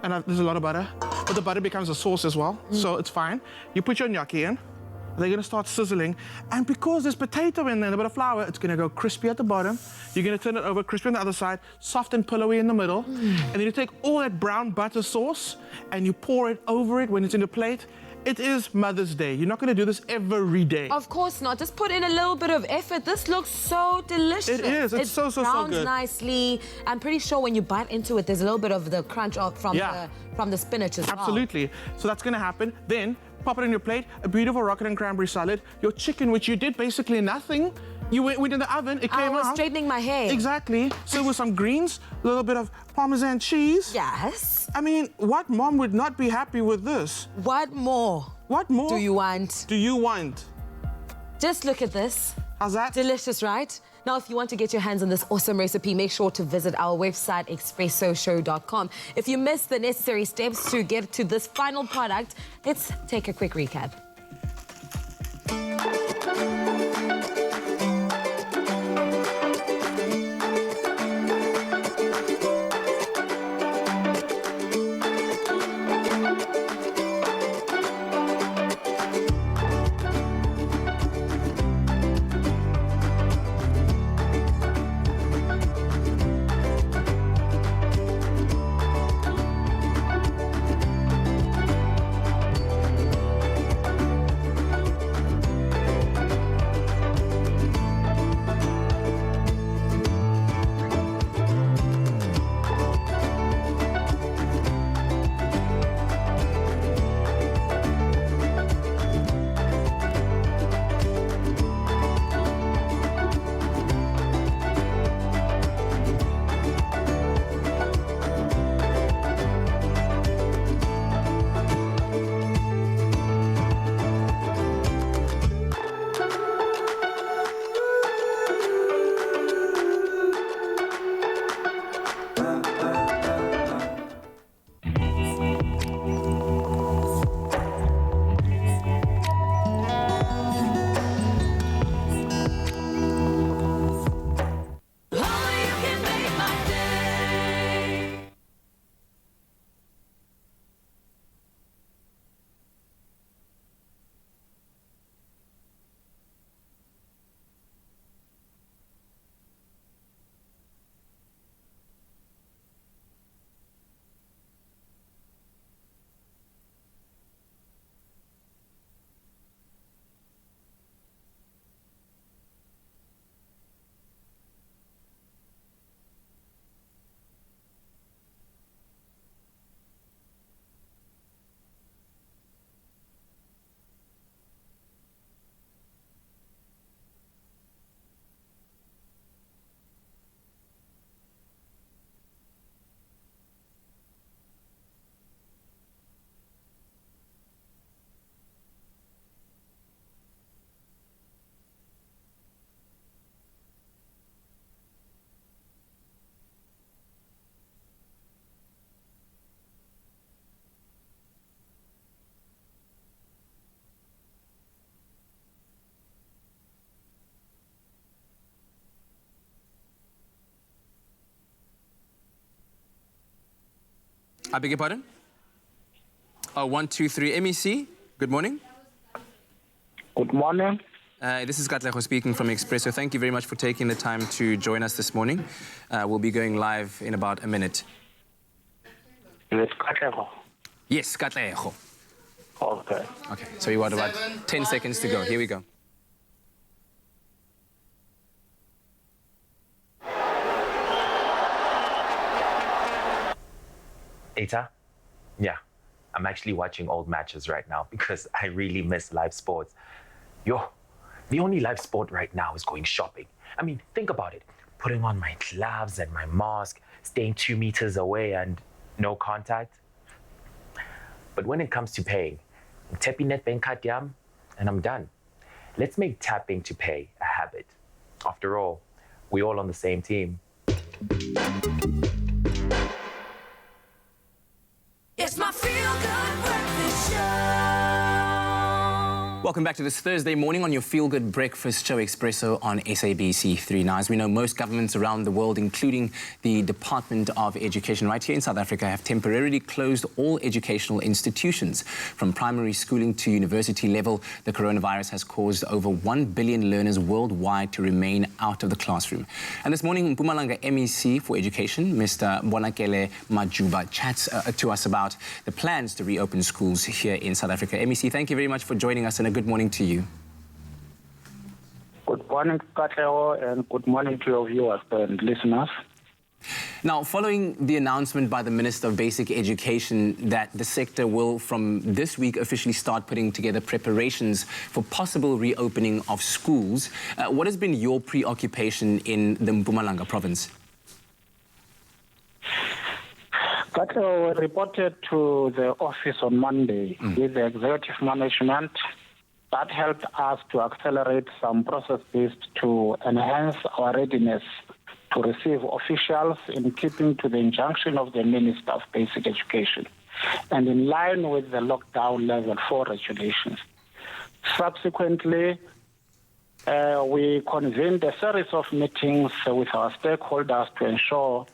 and there's a lot of butter, but the butter becomes a sauce as well, so it's fine. You put your gnocchi in. They're gonna start sizzling, and because there's potato in there and a bit of flour, it's gonna go crispy at the bottom. You're gonna turn it over, crispy on the other side, soft and pillowy in the middle, and then you take all that brown butter sauce and you pour it over it when it's in the plate. It is Mother's Day. You're not gonna do this every day. Of course not. Just put in a little bit of effort. This looks so delicious. It is. It's so browns good. nicely. I'm pretty sure when you bite into it, there's a little bit of the crunch from the spinach as well. Absolutely. So that's gonna happen. Then pop it on your plate, a beautiful rocket and cranberry salad. Your chicken, which you did basically nothing. You went in the oven, it came out. I was straightening my hair. Exactly. So with some greens, a little bit of Parmesan cheese. Yes. I mean, what mom would not be happy with this? What more? What more do you want? Do you want? Just look at this. How's that? Delicious, right? Now, if you want to get your hands on this awesome recipe, make sure to visit our website, expressoshow.com. If you missed the necessary steps to get to this final product, let's take a quick recap. I beg your pardon? 1, 2, 3. MEC, good morning. Good morning. This is Katleho speaking from Expresso. Thank you very much for taking the time to join us this morning. We'll be going live in about a minute. It's Katleho. Yes, Katleho. Okay. Okay, so we got about 10 seconds to go. Here we go. Eta? Yeah, I'm actually watching old matches right now because I really miss live sports. The only live sport right now is going shopping. I mean, think about it. Putting on my gloves and my mask, staying 2 meters away and no contact. But when it comes to paying, I'm tapping net bank card yam and I'm done. Let's make tapping to pay a habit. After all, we're all on the same team. It's my feel-good breakfast show. Welcome back to this Thursday morning on your feel-good breakfast show, Expresso, on SABC3. Now, as we know, most governments around the world, including the Department of Education right here in South Africa, have temporarily closed all educational institutions. From primary schooling to university level, the coronavirus has caused over 1 billion learners worldwide to remain out of the classroom. And this morning, Mpumalanga MEC for Education, Mr. Bonakele Majuba, chats to us about the plans to reopen schools here in South Africa. MEC, thank you very much for joining us, and a good morning to you. Good morning, Katlego, and good morning to your viewers and listeners. Now, following the announcement by the Minister of Basic Education that the sector will, from this week, officially start putting together preparations for possible reopening of schools, what has been your preoccupation in the Mpumalanga province? Katlego reported to the office on Monday with the executive management. That helped us to accelerate some processes to enhance our readiness to receive officials in keeping to the injunction of the Minister of Basic Education and in line with the lockdown level 4 regulations. Subsequently, we convened a series of meetings with our stakeholders to ensure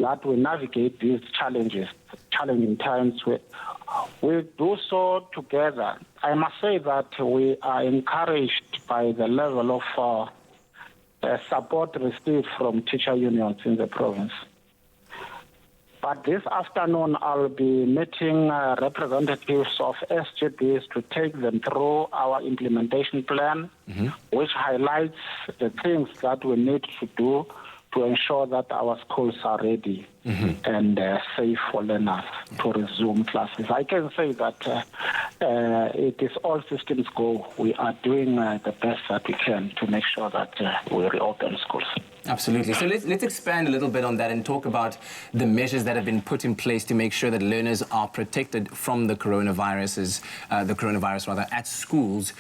that we navigate these challenging times. We do so together. I must say that we are encouraged by the level of support received from teacher unions in the province. But this afternoon, I'll be meeting representatives of SGBs to take them through our implementation plan, which highlights the things that we need to do to ensure that our schools are ready and safe for learners to resume classes. I can say that it is all systems go. We are doing the best that we can to make sure that we reopen schools. Absolutely. So let's expand a little bit on that and talk about the measures that have been put in place to make sure that learners are protected from the coronavirus at schools,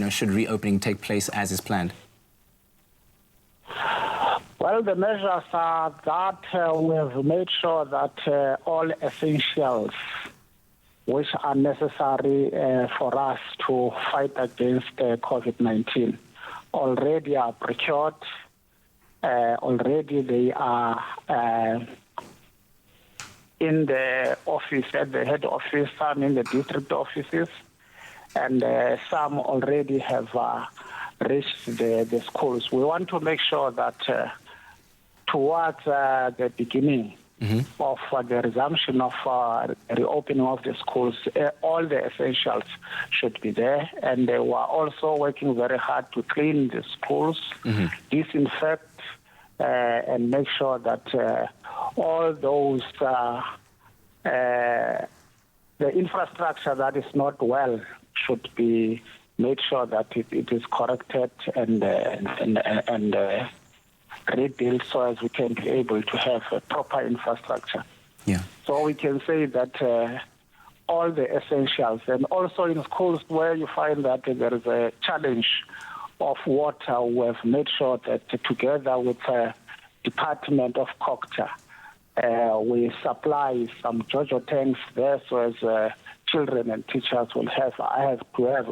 should reopening take place as is planned. Well, the measures are that we have made sure that all essentials which are necessary for us to fight against COVID-19 already are procured. Already they are in the office, at the head office, some in the district offices, and some already have reached the schools. We want to make sure that towards the beginning of the resumption of reopening of the schools, all the essentials should be there. And we are also working very hard to clean the schools, disinfect, and make sure that all those, the infrastructure that is not well should be made sure that it is corrected and rebuilt so as we can be able to have a proper infrastructure. Yeah. So we can say that all the essentials, and also in schools where you find that there is a challenge of water, we have made sure that together with the Department of Culture, we supply some JoJo tanks there so as children and teachers will have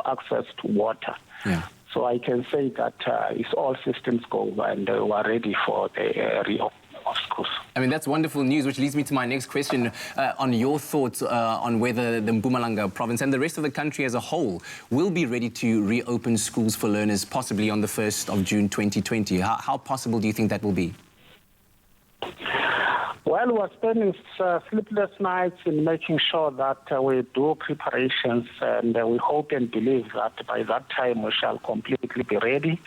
access to water. Yeah. So I can say that it's all systems go and we are ready for the reopening of schools. I mean, that's wonderful news, which leads me to my next question on your thoughts on whether the Mpumalanga province and the rest of the country as a whole will be ready to reopen schools for learners possibly on the 1st of June 2020. How possible do you think that will be? Well, we're spending sleepless nights in making sure that we do preparations, and we hope and believe that by that time we shall completely be ready.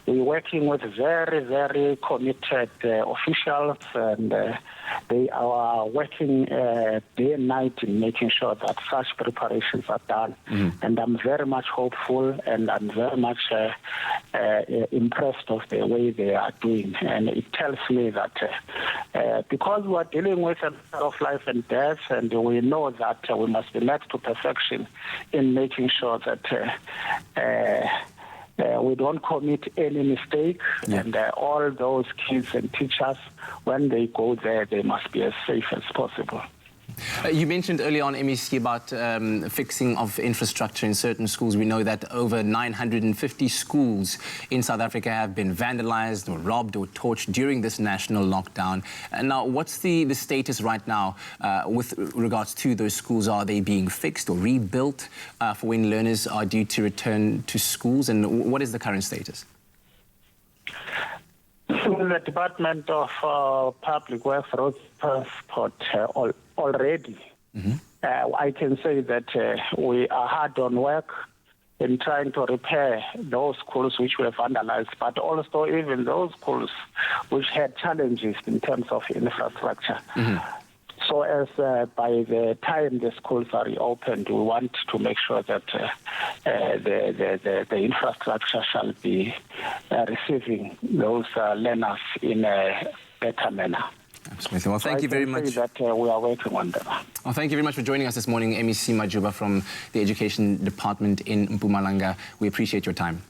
We're working with very, very committed officials, and they are working day and night in making sure that such preparations are done. And I'm very much hopeful, and I'm very much impressed of the way they are doing. And it tells me that because we're dealing with a matter of life and death, and we know that we must be led to perfection in making sure that we don't commit any mistake, and all those kids and teachers, when they go there, they must be as safe as possible. You mentioned earlier on, MEC, about fixing of infrastructure in certain schools. We know that over 950 schools in South Africa have been vandalized or robbed or torched during this national lockdown. And now, what's the status right now with regards to those schools? Are they being fixed or rebuilt for when learners are due to return to schools? And what is the current status? In the Department of Public Works Road Transport already, I can say that we are hard on work in trying to repair those schools which were vandalized, but also even those schools which had challenges in terms of infrastructure. So as by the time the schools are reopened, we want to make sure that the infrastructure shall be receiving those learners in a better manner. Absolutely. Well, thank you very much. That we are working on them. Well, thank you very much for joining us this morning, MEC Majuba from the Education Department in Mpumalanga. We appreciate your time.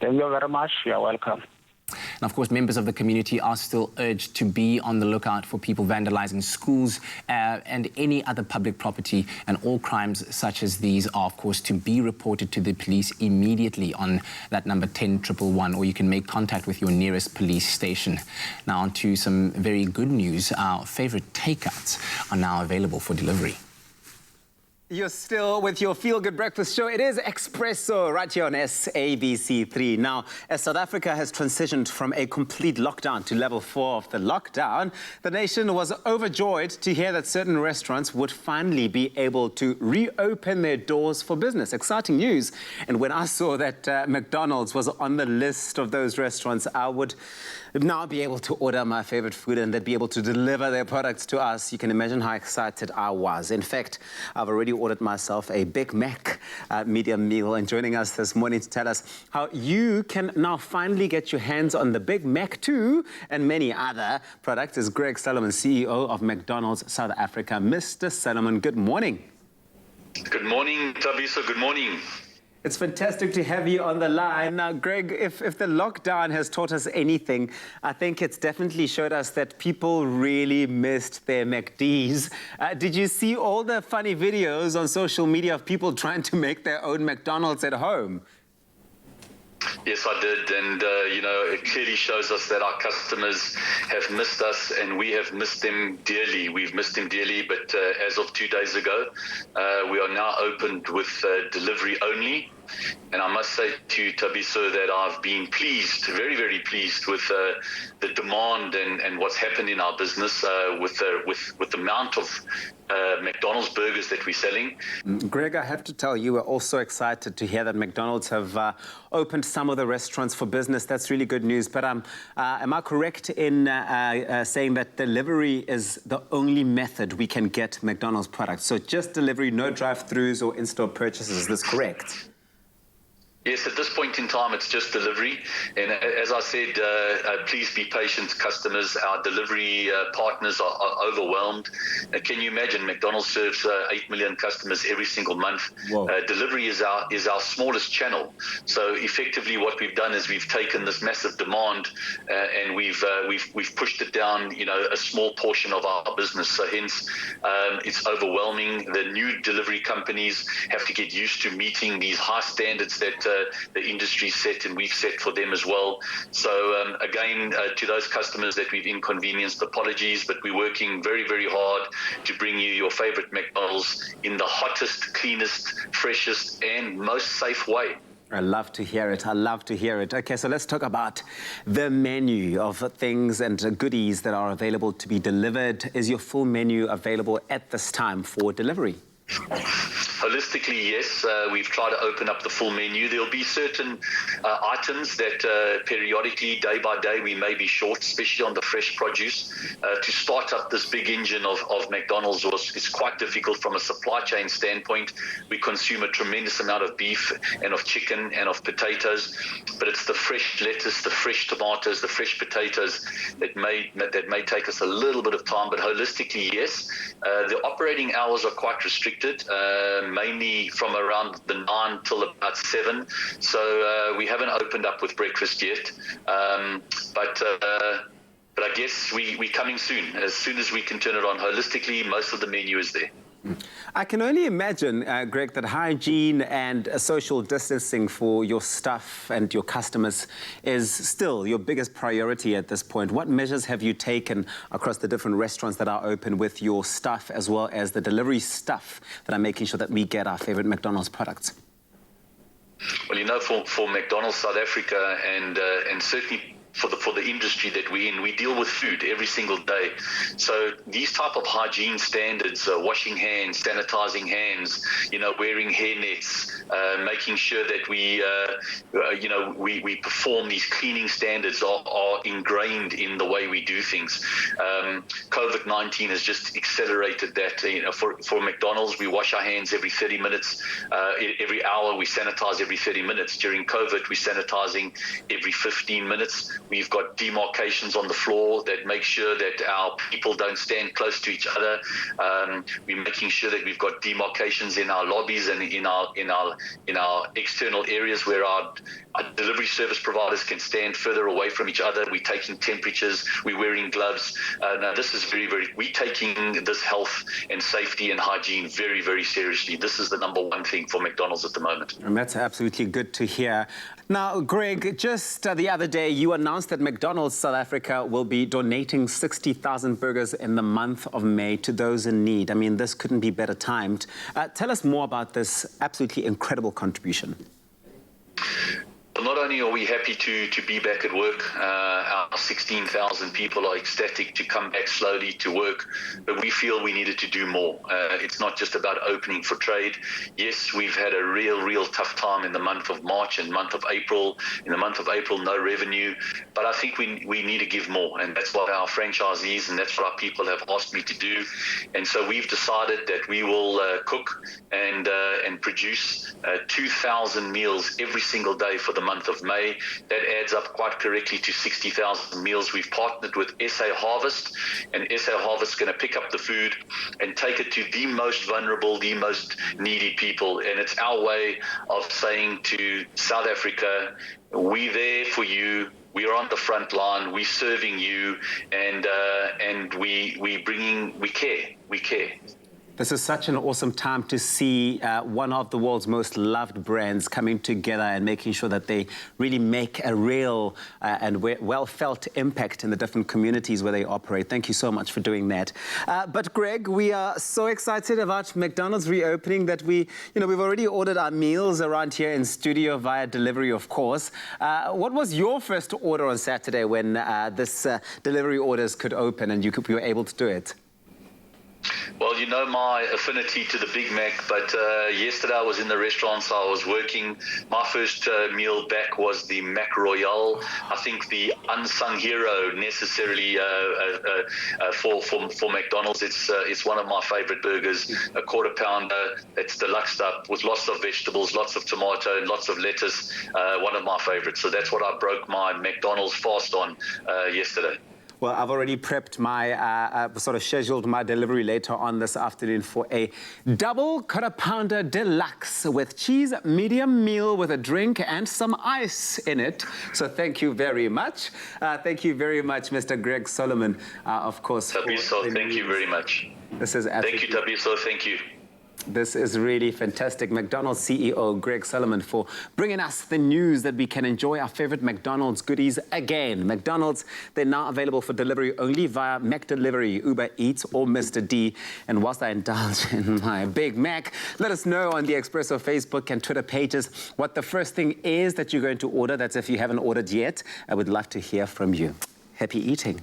Thank you very much. You are welcome. And of course, members of the community are still urged to be on the lookout for people vandalizing schools and any other public property. And all crimes such as these are, of course, to be reported to the police immediately on that number 10111, or you can make contact with your nearest police station. Now, on to some very good news. Our favorite takeouts are now available for delivery. You're still with your Feel Good Breakfast show. It is Expresso right here on SABC3. Now, as South Africa has transitioned from a complete lockdown to level 4 of the lockdown, the nation was overjoyed to hear that certain restaurants would finally be able to reopen their doors for business. Exciting news. And when I saw that McDonald's was on the list of those restaurants, I would now be able to order my favorite food and they'd be able to deliver their products to us. You can imagine how excited I was. In fact, I've already ordered myself a Big Mac medium meal, and joining us this morning to tell us how you can now finally get your hands on the Big Mac 2 and many other products is Greg Solomon, CEO of McDonald's South Africa. Mr. Solomon, good morning. Good morning, Tabiso. Good morning. It's fantastic to have you on the line. Now, Greg, if the lockdown has taught us anything, I think it's definitely showed us that people really missed their McDs. Did you see all the funny videos on social media of people trying to make their own McDonald's at home? Yes, I did. And, it clearly shows us that our customers have missed us and we have missed them dearly. We've missed them dearly, but as of 2 days ago, we are now opened with delivery only. And I must say to you, Tabiso, that I've been pleased, very, very pleased with the demand and what's happened in our business with the amount of McDonald's burgers that we're selling. Greg, I have to tell you, we're also excited to hear that McDonald's have opened some of the restaurants for business. That's really good news. But am I correct in saying that delivery is the only method we can get McDonald's products? So just delivery, no drive-thrus or in-store purchases. Is this correct? Yes, at this point in time, it's just delivery. And as I said, please be patient, customers. Our delivery partners are overwhelmed. Can you imagine? McDonald's serves 8 million customers every single month. Delivery is our smallest channel. So effectively, what we've done is we've taken this massive demand and we've pushed it down, a small portion of our business. So hence, it's overwhelming. The new delivery companies have to get used to meeting these high standards that the industry set and we've set for them as well. So again, to those customers that we've inconvenienced, apologies, but we're working very, very hard to bring you your favorite McDonald's in the hottest, cleanest, freshest and most safe way. I love to hear it. I love to hear it. Okay, so let's talk about the menu of things and goodies that are available to be delivered. Is your full menu available at this time for delivery? Holistically, yes. We've tried to open up the full menu. There'll be certain items that periodically, day by day, we may be short, especially on the fresh produce. To start up this big engine of McDonald's is quite difficult from a supply chain standpoint. We consume a tremendous amount of beef and of chicken and of potatoes, but it's the fresh lettuce, the fresh tomatoes, the fresh potatoes that may take us a little bit of time. But holistically, yes. The operating hours are quite restricted. Mainly from around the 9 till about 7. So we haven't opened up with breakfast yet. But but I guess we're coming soon. As soon as we can turn it on holistically, most of the menu is there. I can only imagine, Greg, that hygiene and social distancing for your staff and your customers is still your biggest priority at this point. What measures have you taken across the different restaurants that are open with your staff, as well as the delivery staff that are making sure that we get our favorite McDonald's products? Well, you know, for McDonald's South Africa and certainly for the industry that we're in, we deal with food every single day. So these type of hygiene standards, washing hands, sanitizing hands, you know, wearing hair nets, making sure that we perform these cleaning standards are ingrained in the way we do things. COVID-19 has just accelerated that. You know, for McDonald's, we wash our hands every 30 minutes, every hour. We sanitize every 30 minutes. During COVID, we're sanitizing every 15 minutes. We've got demarcations on the floor that make sure that our people don't stand close to each other. We're making sure that we've got demarcations in our lobbies and in our external areas where our delivery service providers can stand further away from each other. We're taking temperatures. We're wearing gloves. Now, this is we're taking this health and safety and hygiene very, very seriously. This is the number one thing for McDonald's at the moment. And that's absolutely good to hear. Now, Greg, just the other day, you announced that McDonald's South Africa will be donating 60,000 burgers in the month of May to those in need. I mean, this couldn't be better timed. Tell us more about this absolutely incredible contribution. Not only are we happy to be back at work, our 16,000 people are ecstatic to come back slowly to work, but we feel we needed to do more. It's not just about opening for trade. Yes, we've had a real tough time in the month of March and month of April. In the month of April, no revenue, but I think we need to give more, and that's what our franchisees and that's what our people have asked me to do. And so we've decided that we will cook and produce 2,000 meals every single day for the month of May. That adds up quite correctly to 60,000 meals. We've partnered with SA Harvest, and SA Harvest is going to pick up the food and take it to the most vulnerable, the most needy people. And it's our way of saying to South Africa, we're there for you. We're on the front line. We're serving you, and we care. We care. This is such an awesome time to see one of the world's most loved brands coming together and making sure that they really make a real and well-felt impact in the different communities where they operate. Thank you so much for doing that. But Greg, we are so excited about McDonald's reopening that we've already ordered our meals around here in studio via delivery, of course. What was your first order on Saturday when this delivery orders could open and you were able to do it? Well, you know my affinity to the Big Mac, but yesterday I was in the restaurant, so I was working. My first meal back was the Mac Royale. I think the unsung hero necessarily for McDonald's. It's one of my favorite burgers, a quarter pounder. It's deluxed up with lots of vegetables, lots of tomato, and lots of lettuce. One of my favorites. So that's what I broke my McDonald's fast on yesterday. Well, I've already prepped my, scheduled my delivery later on this afternoon for a double quarter pounder deluxe with cheese medium meal with a drink and some ice in it. So thank you very much. Thank you very much, Mr. Greg Solomon, of course. Tabiso, thank you very much. This is absolutely... Thank you, Tabiso, thank you. This is really fantastic. McDonald's CEO Greg Solomon for bringing us the news that we can enjoy our favorite McDonald's goodies again. McDonald's, they're now available for delivery only via McDelivery, Uber Eats, or Mr. D. And whilst I indulge in my Big Mac, let us know on the Expresso Facebook and Twitter pages what the first thing is that you're going to order. That's if you haven't ordered yet. I would love to hear from you. Happy eating.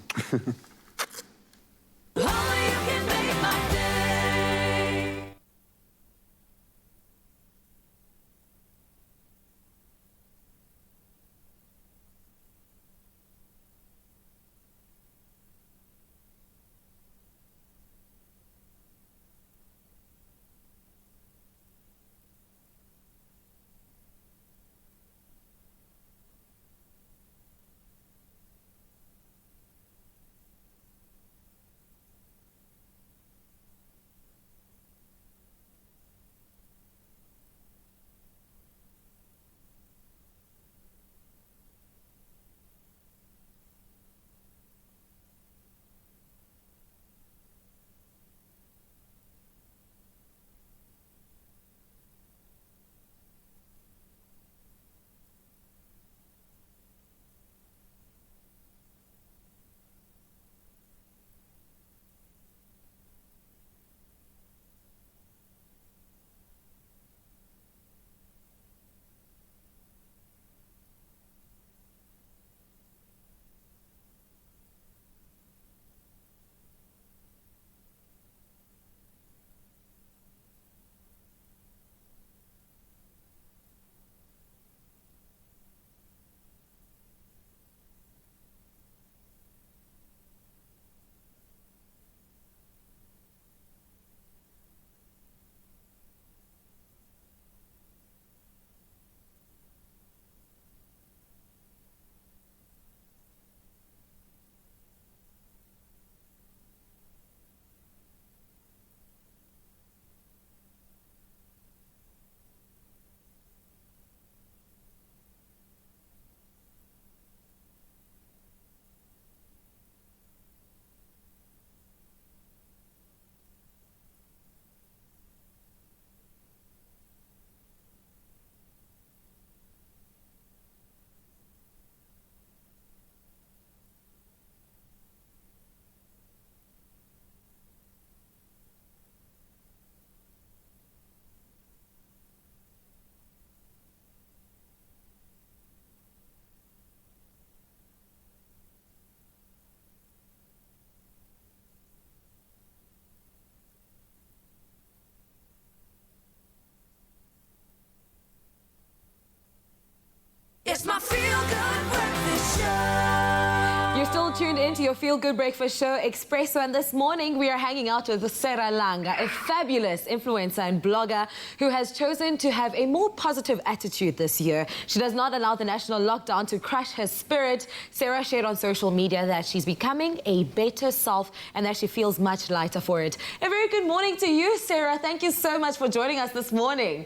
to your Feel Good Breakfast show, Expresso, and this morning we are hanging out with Sarah Langa, a fabulous influencer and blogger who has chosen to have a more positive attitude this year. She does not allow the national lockdown to crush her spirit. Sarah shared on social media that she's becoming a better self and that she feels much lighter for it. A very good morning to you, Sarah. Thank you so much for joining us this morning.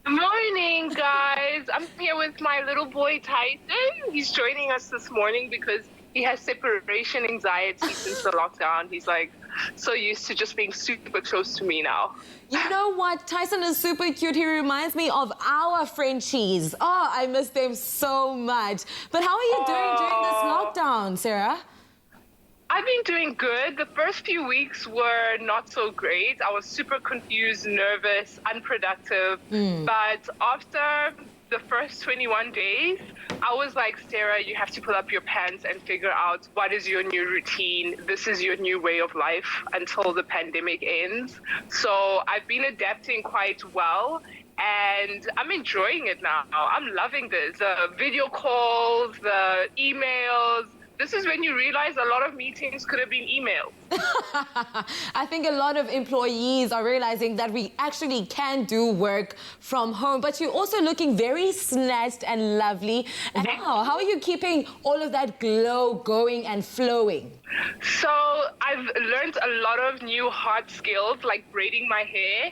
Good morning, guys. I'm here with my little boy, Tyson. He's joining us this morning because he has separation anxiety since the lockdown. He's like so used to just being super close to me now. You know what? Tyson is super cute. He reminds me of our Frenchies. Oh, I miss them so much. But how are you doing during this lockdown, Sarah? I've been doing good. The first few weeks were not so great. I was super confused, nervous, unproductive. But after the first 21 days, I was like, Sarah, you have to pull up your pants and figure out what is your new routine. This is your new way of life until the pandemic ends. So I've been adapting quite well. And I'm enjoying it now. I'm loving this. The video calls, the emails. This is when you realize a lot of meetings could have been emailed. I think a lot of employees are realizing that we actually can do work from home, but you're also looking very snatched and lovely. And how are you keeping all of that glow going and flowing? So I've learned a lot of new hard skills, like braiding my hair,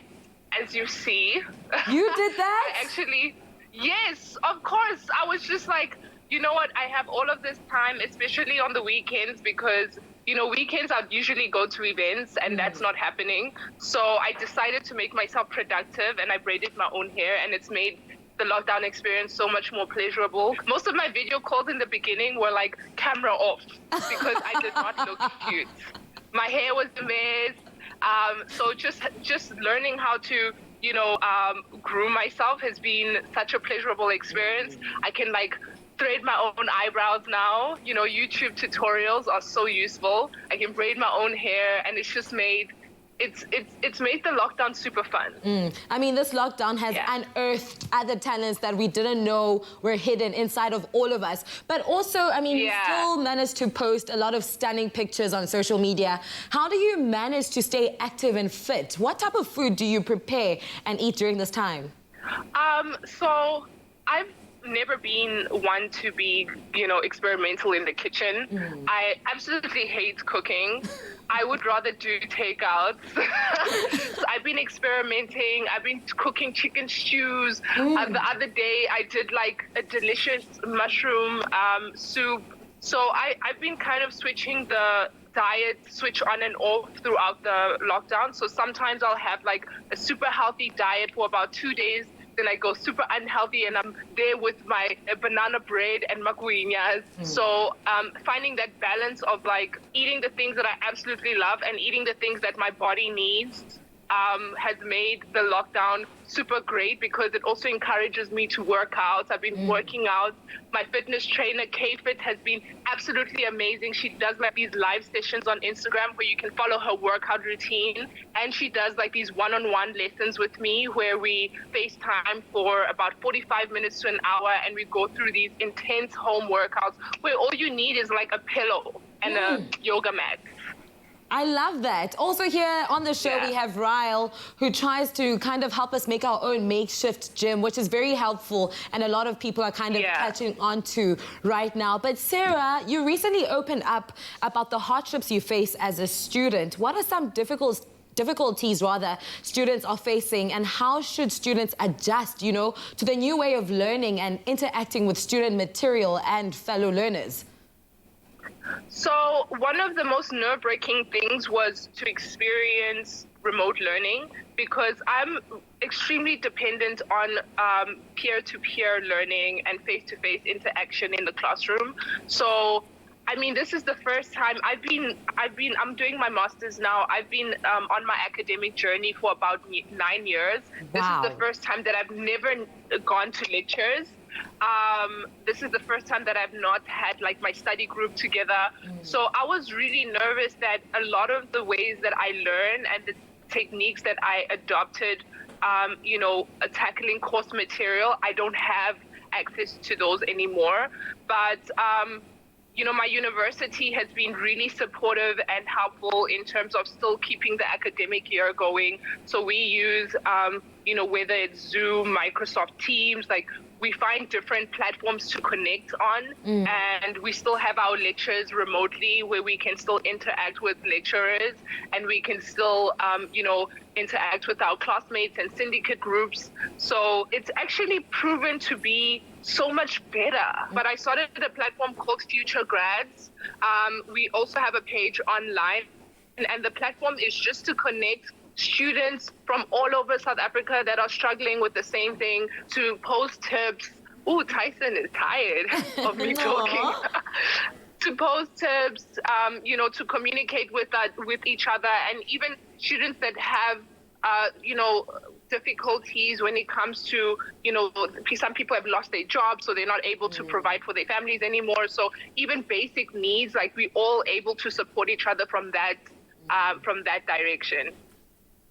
as you see. You did that? Actually, yes, of course. I was just like, you know what, I have all of this time, especially on the weekends, because, you know, weekends I'd usually go to events and that's not happening. So I decided to make myself productive and I braided my own hair, and it's made the lockdown experience so much more pleasurable. Most of my video calls in the beginning were like camera off because I did not look cute. My hair was a mess. So just learning how to, you know, groom myself has been such a pleasurable experience. I can like thread my own eyebrows now. You know, YouTube tutorials are so useful. I can braid my own hair, and it's just made it's made the lockdown super fun. I mean, this lockdown has unearthed other talents that we didn't know were hidden inside of all of us. But also, I mean, you still managed to post a lot of stunning pictures on social media. How do you manage to stay active and fit? What type of food do you prepare and eat during this time? So I've never been one to be, you know, experimental in the kitchen. I absolutely hate cooking. I would rather do takeouts. So I've been experimenting. I've been cooking chicken stews. The other day I did like a delicious mushroom soup. So I've been kind of switching the diet switch on and off throughout the lockdown. So sometimes I'll have like a super healthy diet for about 2 days. Then I go super unhealthy and I'm there with my banana bread and maguinas. So finding that balance of like eating the things that I absolutely love and eating the things that my body needs has made the lockdown super great, because it also encourages me to work out. I've been working out. My fitness trainer, K-Fit, has been absolutely amazing. She does like these live sessions on Instagram where you can follow her workout routine. And she does like these one-on-one lessons with me where we FaceTime for about 45 minutes to an hour, and we go through these intense home workouts where all you need is like a pillow and a yoga mat. I love that. Also here on the show, we have Ryle, who tries to kind of help us make our own makeshift gym, which is very helpful, and a lot of people are kind of catching on to right now. But Sarah, you recently opened up about the hardships you face as a student. What are some difficulties students are facing, and how should students adjust, you know, to the new way of learning and interacting with student material and fellow learners? So one of the most nerve-wracking things was to experience remote learning, because I'm extremely dependent on peer-to-peer learning and face-to-face interaction in the classroom. So I mean, this is the first time I'm doing my master's now. I've been on my academic journey for about 9 years. This is the first time that I've never gone to lectures. This is the first time that I've not had like my study group together. So I was really nervous that a lot of the ways that I learn and the techniques that I adopted, you know, tackling course material, I don't have access to those anymore. But my university has been really supportive and helpful in terms of still keeping the academic year going. So we use, whether it's Zoom, Microsoft Teams, we find different platforms to connect on, and we still have our lectures remotely where we can still interact with lecturers, and we can still, interact with our classmates and syndicate groups. So it's actually proven to be so much better. But I started a platform called Future Grads. We also have a page online, and the platform is just to connect students from all over South Africa that are struggling with the same thing, to post tips. Oh, Tyson is tired of me talking. To post tips, to communicate with each other, and even students that have, difficulties when it comes to, some people have lost their jobs, so they're not able to provide for their families anymore. So even basic needs, we're all able to support each other from that direction.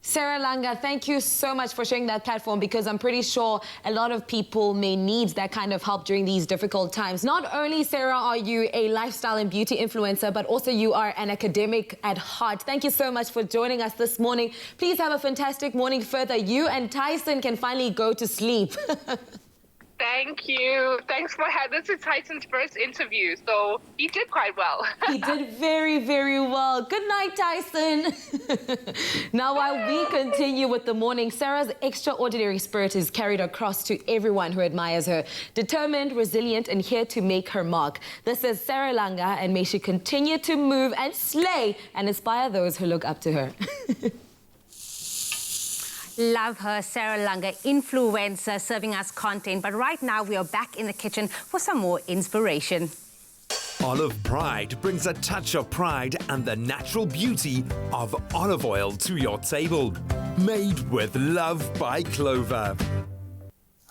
Sarah Langa, thank you so much for sharing that platform, because I'm pretty sure a lot of people may need that kind of help during these difficult times. Not only, Sarah, are you a lifestyle and beauty influencer, but also you are an academic at heart. Thank you so much for joining us this morning. Please have a fantastic morning further. You and Tyson can finally go to sleep. Thank you. Thanks for having this is Tyson's first interview, so he did quite well. He did very, very well. Good night, Tyson. Now, while we continue with the morning, Sarah's extraordinary spirit is carried across to everyone who admires her. Determined, resilient, and here to make her mark. This is Sarah Langa, and may she continue to move and slay and inspire those who look up to her. Love her, Sarah Langa, influencer, serving us content. But right now, we are back in the kitchen for some more inspiration. Olive Pride brings a touch of pride and the natural beauty of olive oil to your table. Made with love by Clover.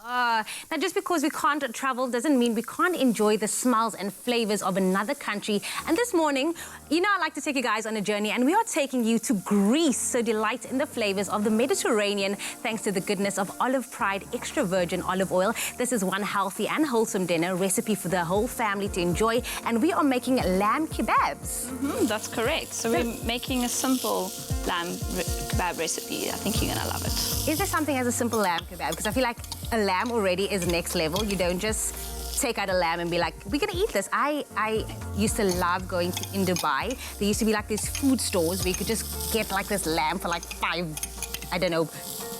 Now, just because we can't travel doesn't mean we can't enjoy the smells and flavors of another country. And this morning, I like to take you guys on a journey, and we are taking you to Greece. So delight in the flavors of the Mediterranean thanks to the goodness of Olive Pride extra virgin olive oil. This is one healthy and wholesome dinner recipe for the whole family to enjoy. And we are making lamb kebabs. That's correct. So we're making a simple lamb kebab recipe. I think you're going to love it. Is there something as a simple lamb kebab? Because I feel like a lamb already is next level. You don't just take out a lamb and be like, we're gonna eat this. I used to love going in Dubai. There used to be these food stores where you could just get this lamb for $5, I don't know,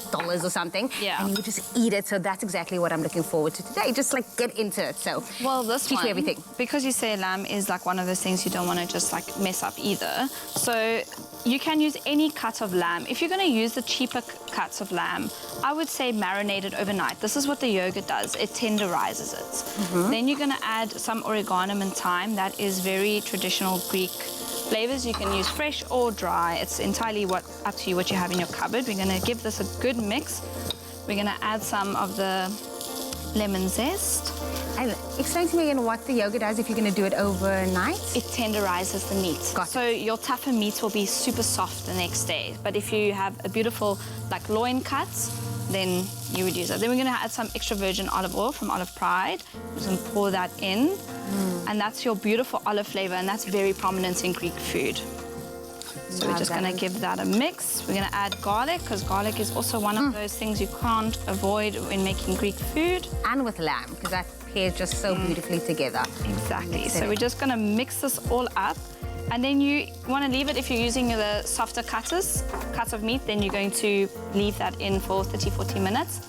dollars or something. Yeah. And you would just eat it. So that's exactly what I'm looking forward to today. Just get into it. So teach me everything. Because you say lamb is one of those things you don't want to just mess up either. So you can use any cut of lamb. If you're going to use the cheaper cuts of lamb, I would say marinate it overnight. This is what the yogurt does. It tenderizes it. Then you're going to add some oregano and thyme. That is very traditional Greek flavors. You can use fresh or dry. It's entirely up to you what you have in your cupboard. We're going to give this a good mix. We're going to add some of the lemon zest. And explain to me again what the yogurt does if you're going to do it overnight. It tenderizes the meat. So your tougher meats will be super soft the next day. But if you have a beautiful loin cuts, then you would use it. Then we're going to add some extra virgin olive oil from Olive Pride. We're going to pour that in. And that's your beautiful olive flavor, and that's very prominent in Greek food. So we're just going to give that a mix. We're going to add garlic, because garlic is also one of those things you can't avoid when making Greek food. And with lamb, because that pairs just so beautifully together. Exactly. So we're just going to mix this all up. And then you want to leave it, if you're using the softer cuts of meat, then you're going to leave that in for 30, 40 minutes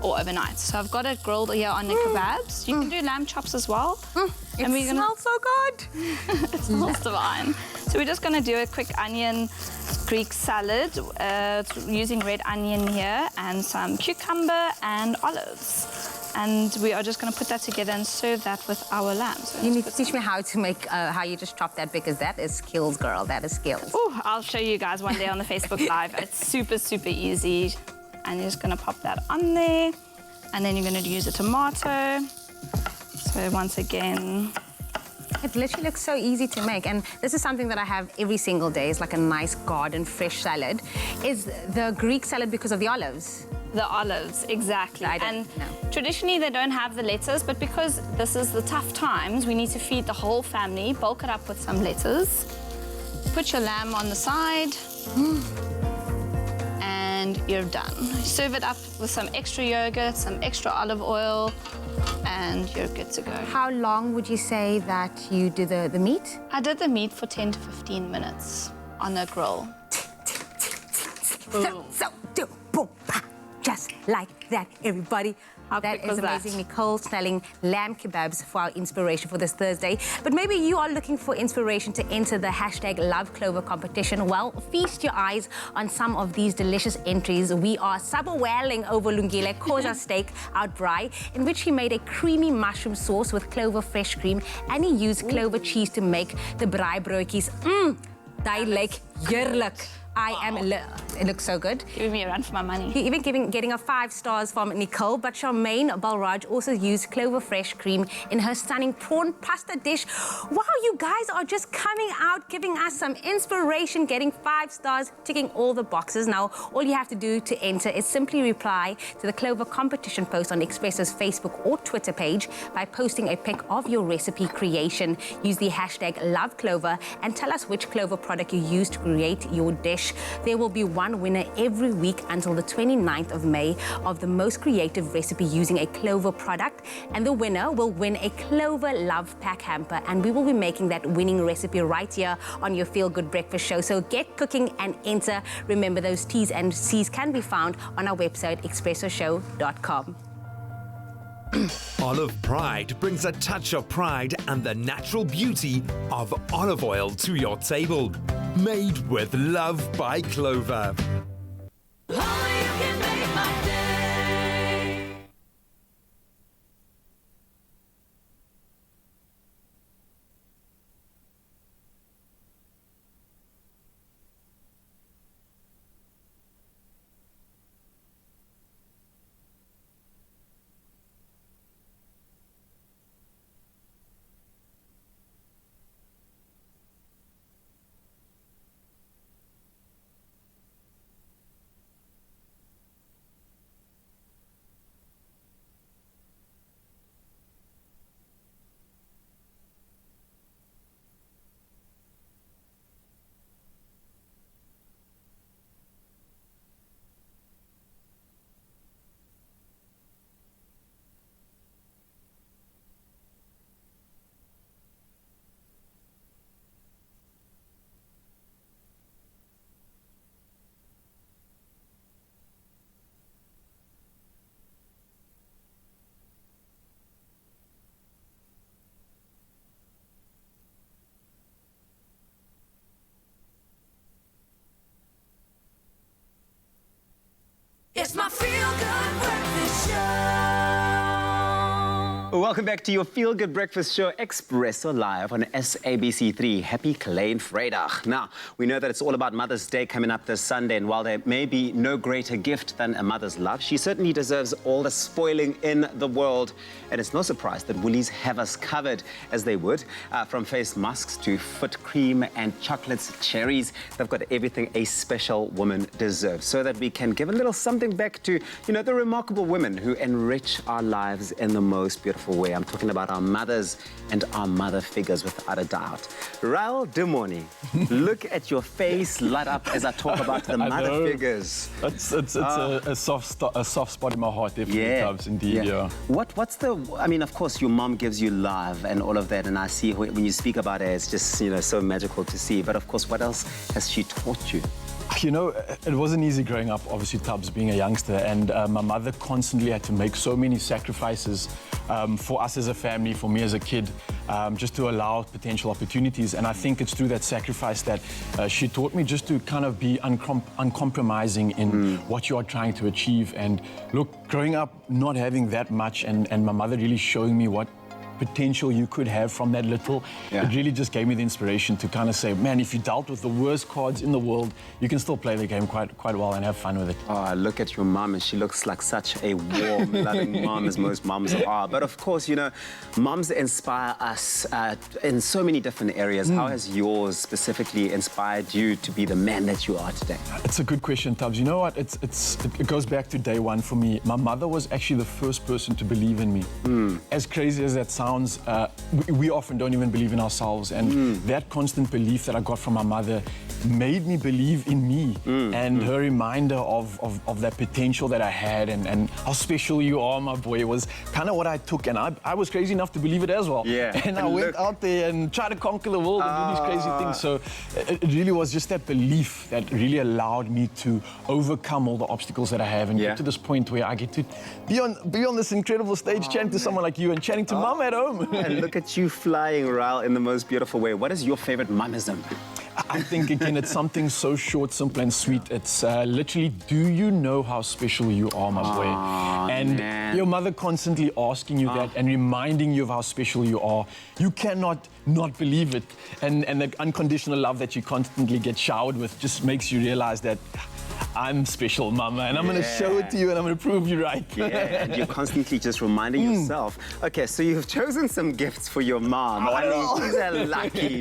or overnight. So I've got it grilled here on the kebabs. You can do lamb chops as well. And it smells so good. It smells divine. So we're just going to do a quick onion Greek salad using red onion here and some cucumber and olives. And we are just going to put that together and serve that with our lamb. So you need to teach me how to make, how you just chop that, because that is skills, girl. That is skills. Oh, I'll show you guys one day on the Facebook Live. It's super, super easy. And you're just going to pop that on there. And then you're going to use a tomato. So once again... It literally looks so easy to make. And this is something that I have every single day. It's like a nice garden fresh salad. Is the Greek salad because of the olives? The olives, exactly. And traditionally they don't have the lettuce, but because this is the tough times, we need to feed the whole family. Bulk it up with some lettuce. Put your lamb on the side. And you're done. Serve it up with some extra yogurt, some extra olive oil, and you're good to go. How long would you say that you do the meat? I did the meat for 10 to 15 minutes on a grill. So, do, boom, pa, just like that, everybody. That is amazing. Nicole smelling lamb kebabs for our inspiration for this Thursday. But maybe you are looking for inspiration to enter the hashtag Love Clover competition. Well, feast your eyes on some of these delicious entries. We are sabawelling over Lungile Khoza steak out braai, in which he made a creamy mushroom sauce with clover fresh cream, and he used clover cheese to make the braai broodjies. They like heerlijk. It looks so good. Giving me a run for my money. He even getting a 5 stars from Nicole, but Charmaine Balraj also used clover fresh cream in her stunning prawn pasta dish. Wow, you guys are just coming out, giving us some inspiration, getting 5 stars, ticking all the boxes. Now, all you have to do to enter is simply reply to the Clover competition post on Expresso's Facebook or Twitter page by posting a pic of your recipe creation. Use the hashtag LoveClover and tell us which Clover product you used to create your dish. There will be one winner every week until the 29th of May of the most creative recipe using a Clover product, and the winner will win a Clover Love Pack hamper, and we will be making that winning recipe right here on your Feel Good Breakfast show. So get cooking and enter. Remember, those T's and C's can be found on our website, expressoshow.com. Olive Pride brings a touch of pride and the natural beauty of olive oil to your table. Made with love by Clover. It's my Feel Good Breakfast Show. Welcome back to your Feel Good Breakfast Show, Expresso Live on SABC3. Happy Klein Vrydag. Now, we know that it's all about Mother's Day coming up this Sunday, and while there may be no greater gift than a mother's love, she certainly deserves all the spoiling in the world. And it's no surprise that Woolies have us covered, as they would. From face masks to foot cream and chocolates, cherries, they've got everything a special woman deserves, so that we can give a little something back to, you know, the remarkable women who enrich our lives in the most beautiful way. I'm talking about our mothers and our mother figures, without a doubt. Raul Demoni, look at your face light up as I talk about the mother figures. It's a soft spot in my heart, definitely, Tubbs, indeed, yeah. What's the, I mean, of course, your mom gives you love and all of that, and I see when you speak about her, it's just, you know, so magical to see. But of course, what else has she taught you? You know, it wasn't easy growing up, obviously, Tubbs, being a youngster, and my mother constantly had to make so many sacrifices for us as a family, for me as a kid, just to allow potential opportunities. And I think it's through that sacrifice that she taught me just to kind of be uncompromising in what you are trying to achieve. And look, growing up not having that much, and my mother really showing me what potential you could have from that little. It really just gave me the inspiration to kind of say, man, if you dealt with the worst cards in the world, you can still play the game quite well and have fun with it. Oh, look at your mum, and she looks like such a warm, loving mom, as most mums are. But of course, you know, mums inspire us in so many different areas. How has yours specifically inspired you to be the man that you are today? It's a good question, Tubbs. You know what? It goes back to day one for me. My mother was actually the first person to believe in me. As crazy as that sounds, we often don't even believe in ourselves. And that constant belief that I got from my mother made me believe in me. And her reminder of that potential that I had and how special you are, my boy, was kind of what I took. And I was crazy enough to believe it as well. And I went out there and tried to conquer the world and do these crazy things. So it really was just that belief that really allowed me to overcome all the obstacles that I have and get to this point where I get to be on this incredible stage chatting to someone like you and chatting to mum at home. And look at you flying, Raul, in the most beautiful way. What is your favorite mumism? I think, again, it's something so short, simple and sweet. It's literally, do you know how special you are, my boy? And your mother constantly asking you that and reminding you of how special you are. You cannot not believe it. And the unconditional love that you constantly get showered with just makes you realize that I'm special, mama, and I'm going to show it to you and I'm going to prove you right. And you're constantly just reminding yourself. Okay, so you've chosen some gifts for your mom. I mean, she's a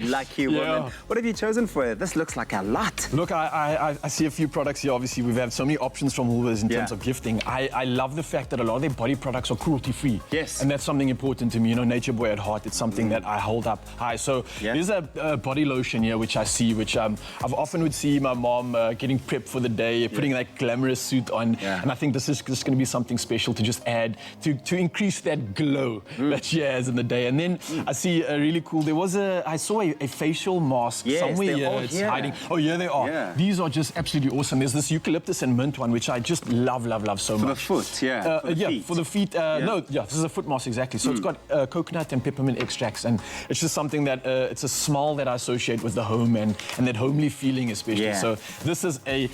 lucky woman. What have you chosen for her? This looks like a lot. Look, I see a few products here. Obviously, we've had so many options from Woolworths in terms of gifting. I love the fact that a lot of their body products are cruelty-free. Yes. And that's something important to me. You know, nature boy at heart. It's something that I hold up high. So there's a body lotion here, which I see, which I've often would see my mom getting prepped for the day, putting that glamorous suit on. And I think this is just going to be something special to just add to increase that glow that she has in the day. And then I see a really cool, I saw a facial mask somewhere here. It's hiding. Oh, here they are. These are just absolutely awesome. There's this eucalyptus and mint one, which I just love so much. For the foot, for the feet. This is a foot mask, exactly. So it's got coconut and peppermint extracts, and it's just something that, it's a smell that I associate with the home and that homely feeling especially. So this is a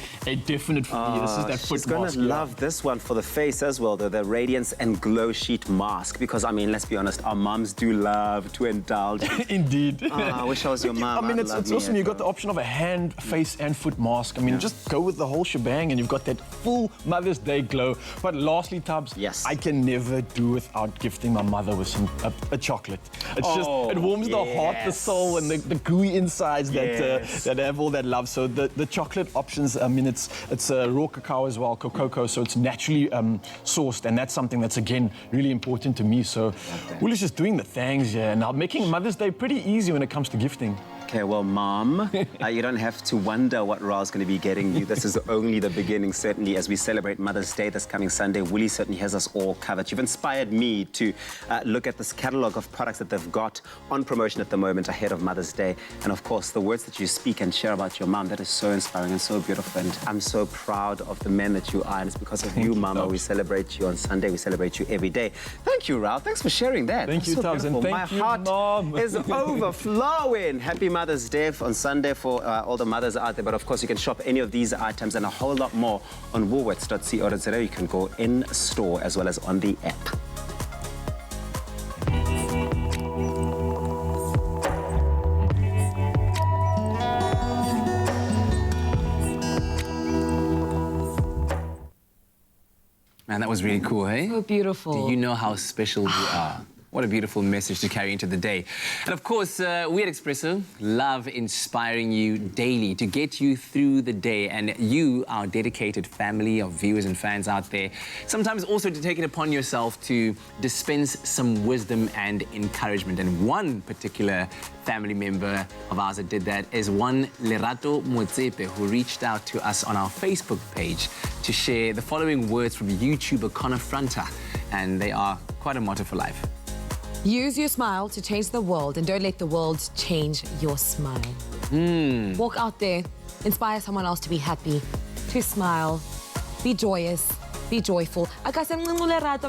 definite for me. This is that foot she's gonna mask. Love this one for the face as well, though, the Radiance and Glow Sheet Mask, because, I mean, let's be honest, our mums do love to indulge. Indeed. I wish I was your mum. I mean, it's awesome. You've got the option of a hand, face, and foot mask. I mean, just go with the whole shebang, and you've got that full Mother's Day glow. But lastly, Tubbs, I can never do without gifting my mother with a chocolate. It's just, it warms the heart, the soul, and the gooey insides that have all that love. So the chocolate options, I mean, it's raw cacao as well, cocoa, so it's naturally sourced, and that's something that's, again, really important to me. So Woolies just doing the things, and making Mother's Day pretty easy when it comes to gifting. Okay, well, Mom, you don't have to wonder what Raul's going to be getting you. This is only the beginning, certainly, as we celebrate Mother's Day this coming Sunday. Woolies certainly has us all covered. You've inspired me to look at this catalogue of products that they've got on promotion at the moment ahead of Mother's Day. And, of course, the words that you speak and share about your mom, that is so inspiring and so beautiful. And I'm so proud of the man that you are. And it's because of you, Mama, we celebrate you on Sunday. We celebrate you every day. Thank you, Raul. Thanks for sharing that. Thank you, Tubbs, and thank you, Mom. My heart is overflowing. Happy Mother's Day on Sunday for all the mothers out there. But of course, you can shop any of these items and a whole lot more on woolworths.co.za. You can go in store as well as on the app. Man, that was really cool, hey? So beautiful. Do you know how special you are? What a beautiful message to carry into the day. And of course, we at Expresso love inspiring you daily to get you through the day. And you, our dedicated family of viewers and fans out there, sometimes also to take it upon yourself to dispense some wisdom and encouragement. And one particular family member of ours that did that is one Lerato Motsepe, who reached out to us on our Facebook page to share the following words from YouTuber Connor Fronter. And they are quite a motto for life. Use your smile to change the world, and don't let the world change your smile. Walk out there, inspire someone else to be happy, to smile, be joyous, be joyful. I'm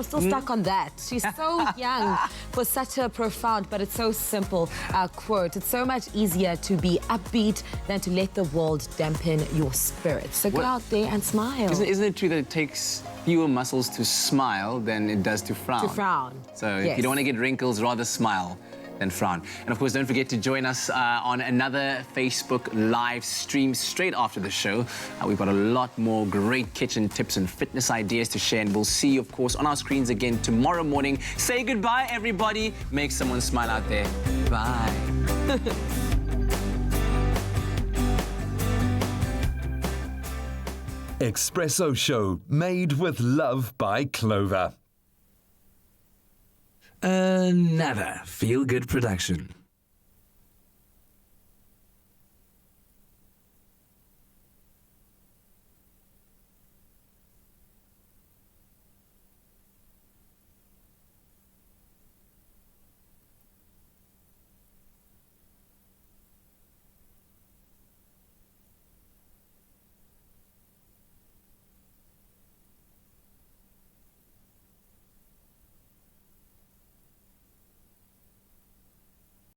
still stuck on that. She's so young for such a profound, but it's so simple quote. It's so much easier to be upbeat than to let the world dampen your spirits. So go out there and smile. Isn't it true that it takes fewer muscles to smile than it does to frown? To frown. So if you don't want to get wrinkles, rather smile than frown. And of course, don't forget to join us on another Facebook live stream straight after the show. We've got a lot more great kitchen tips and fitness ideas to share, and we'll see you, of course, on our screens again tomorrow morning. Say goodbye, everybody. Make someone smile out there. Bye. Expresso Show, made with love by Clover. Another feel-good production.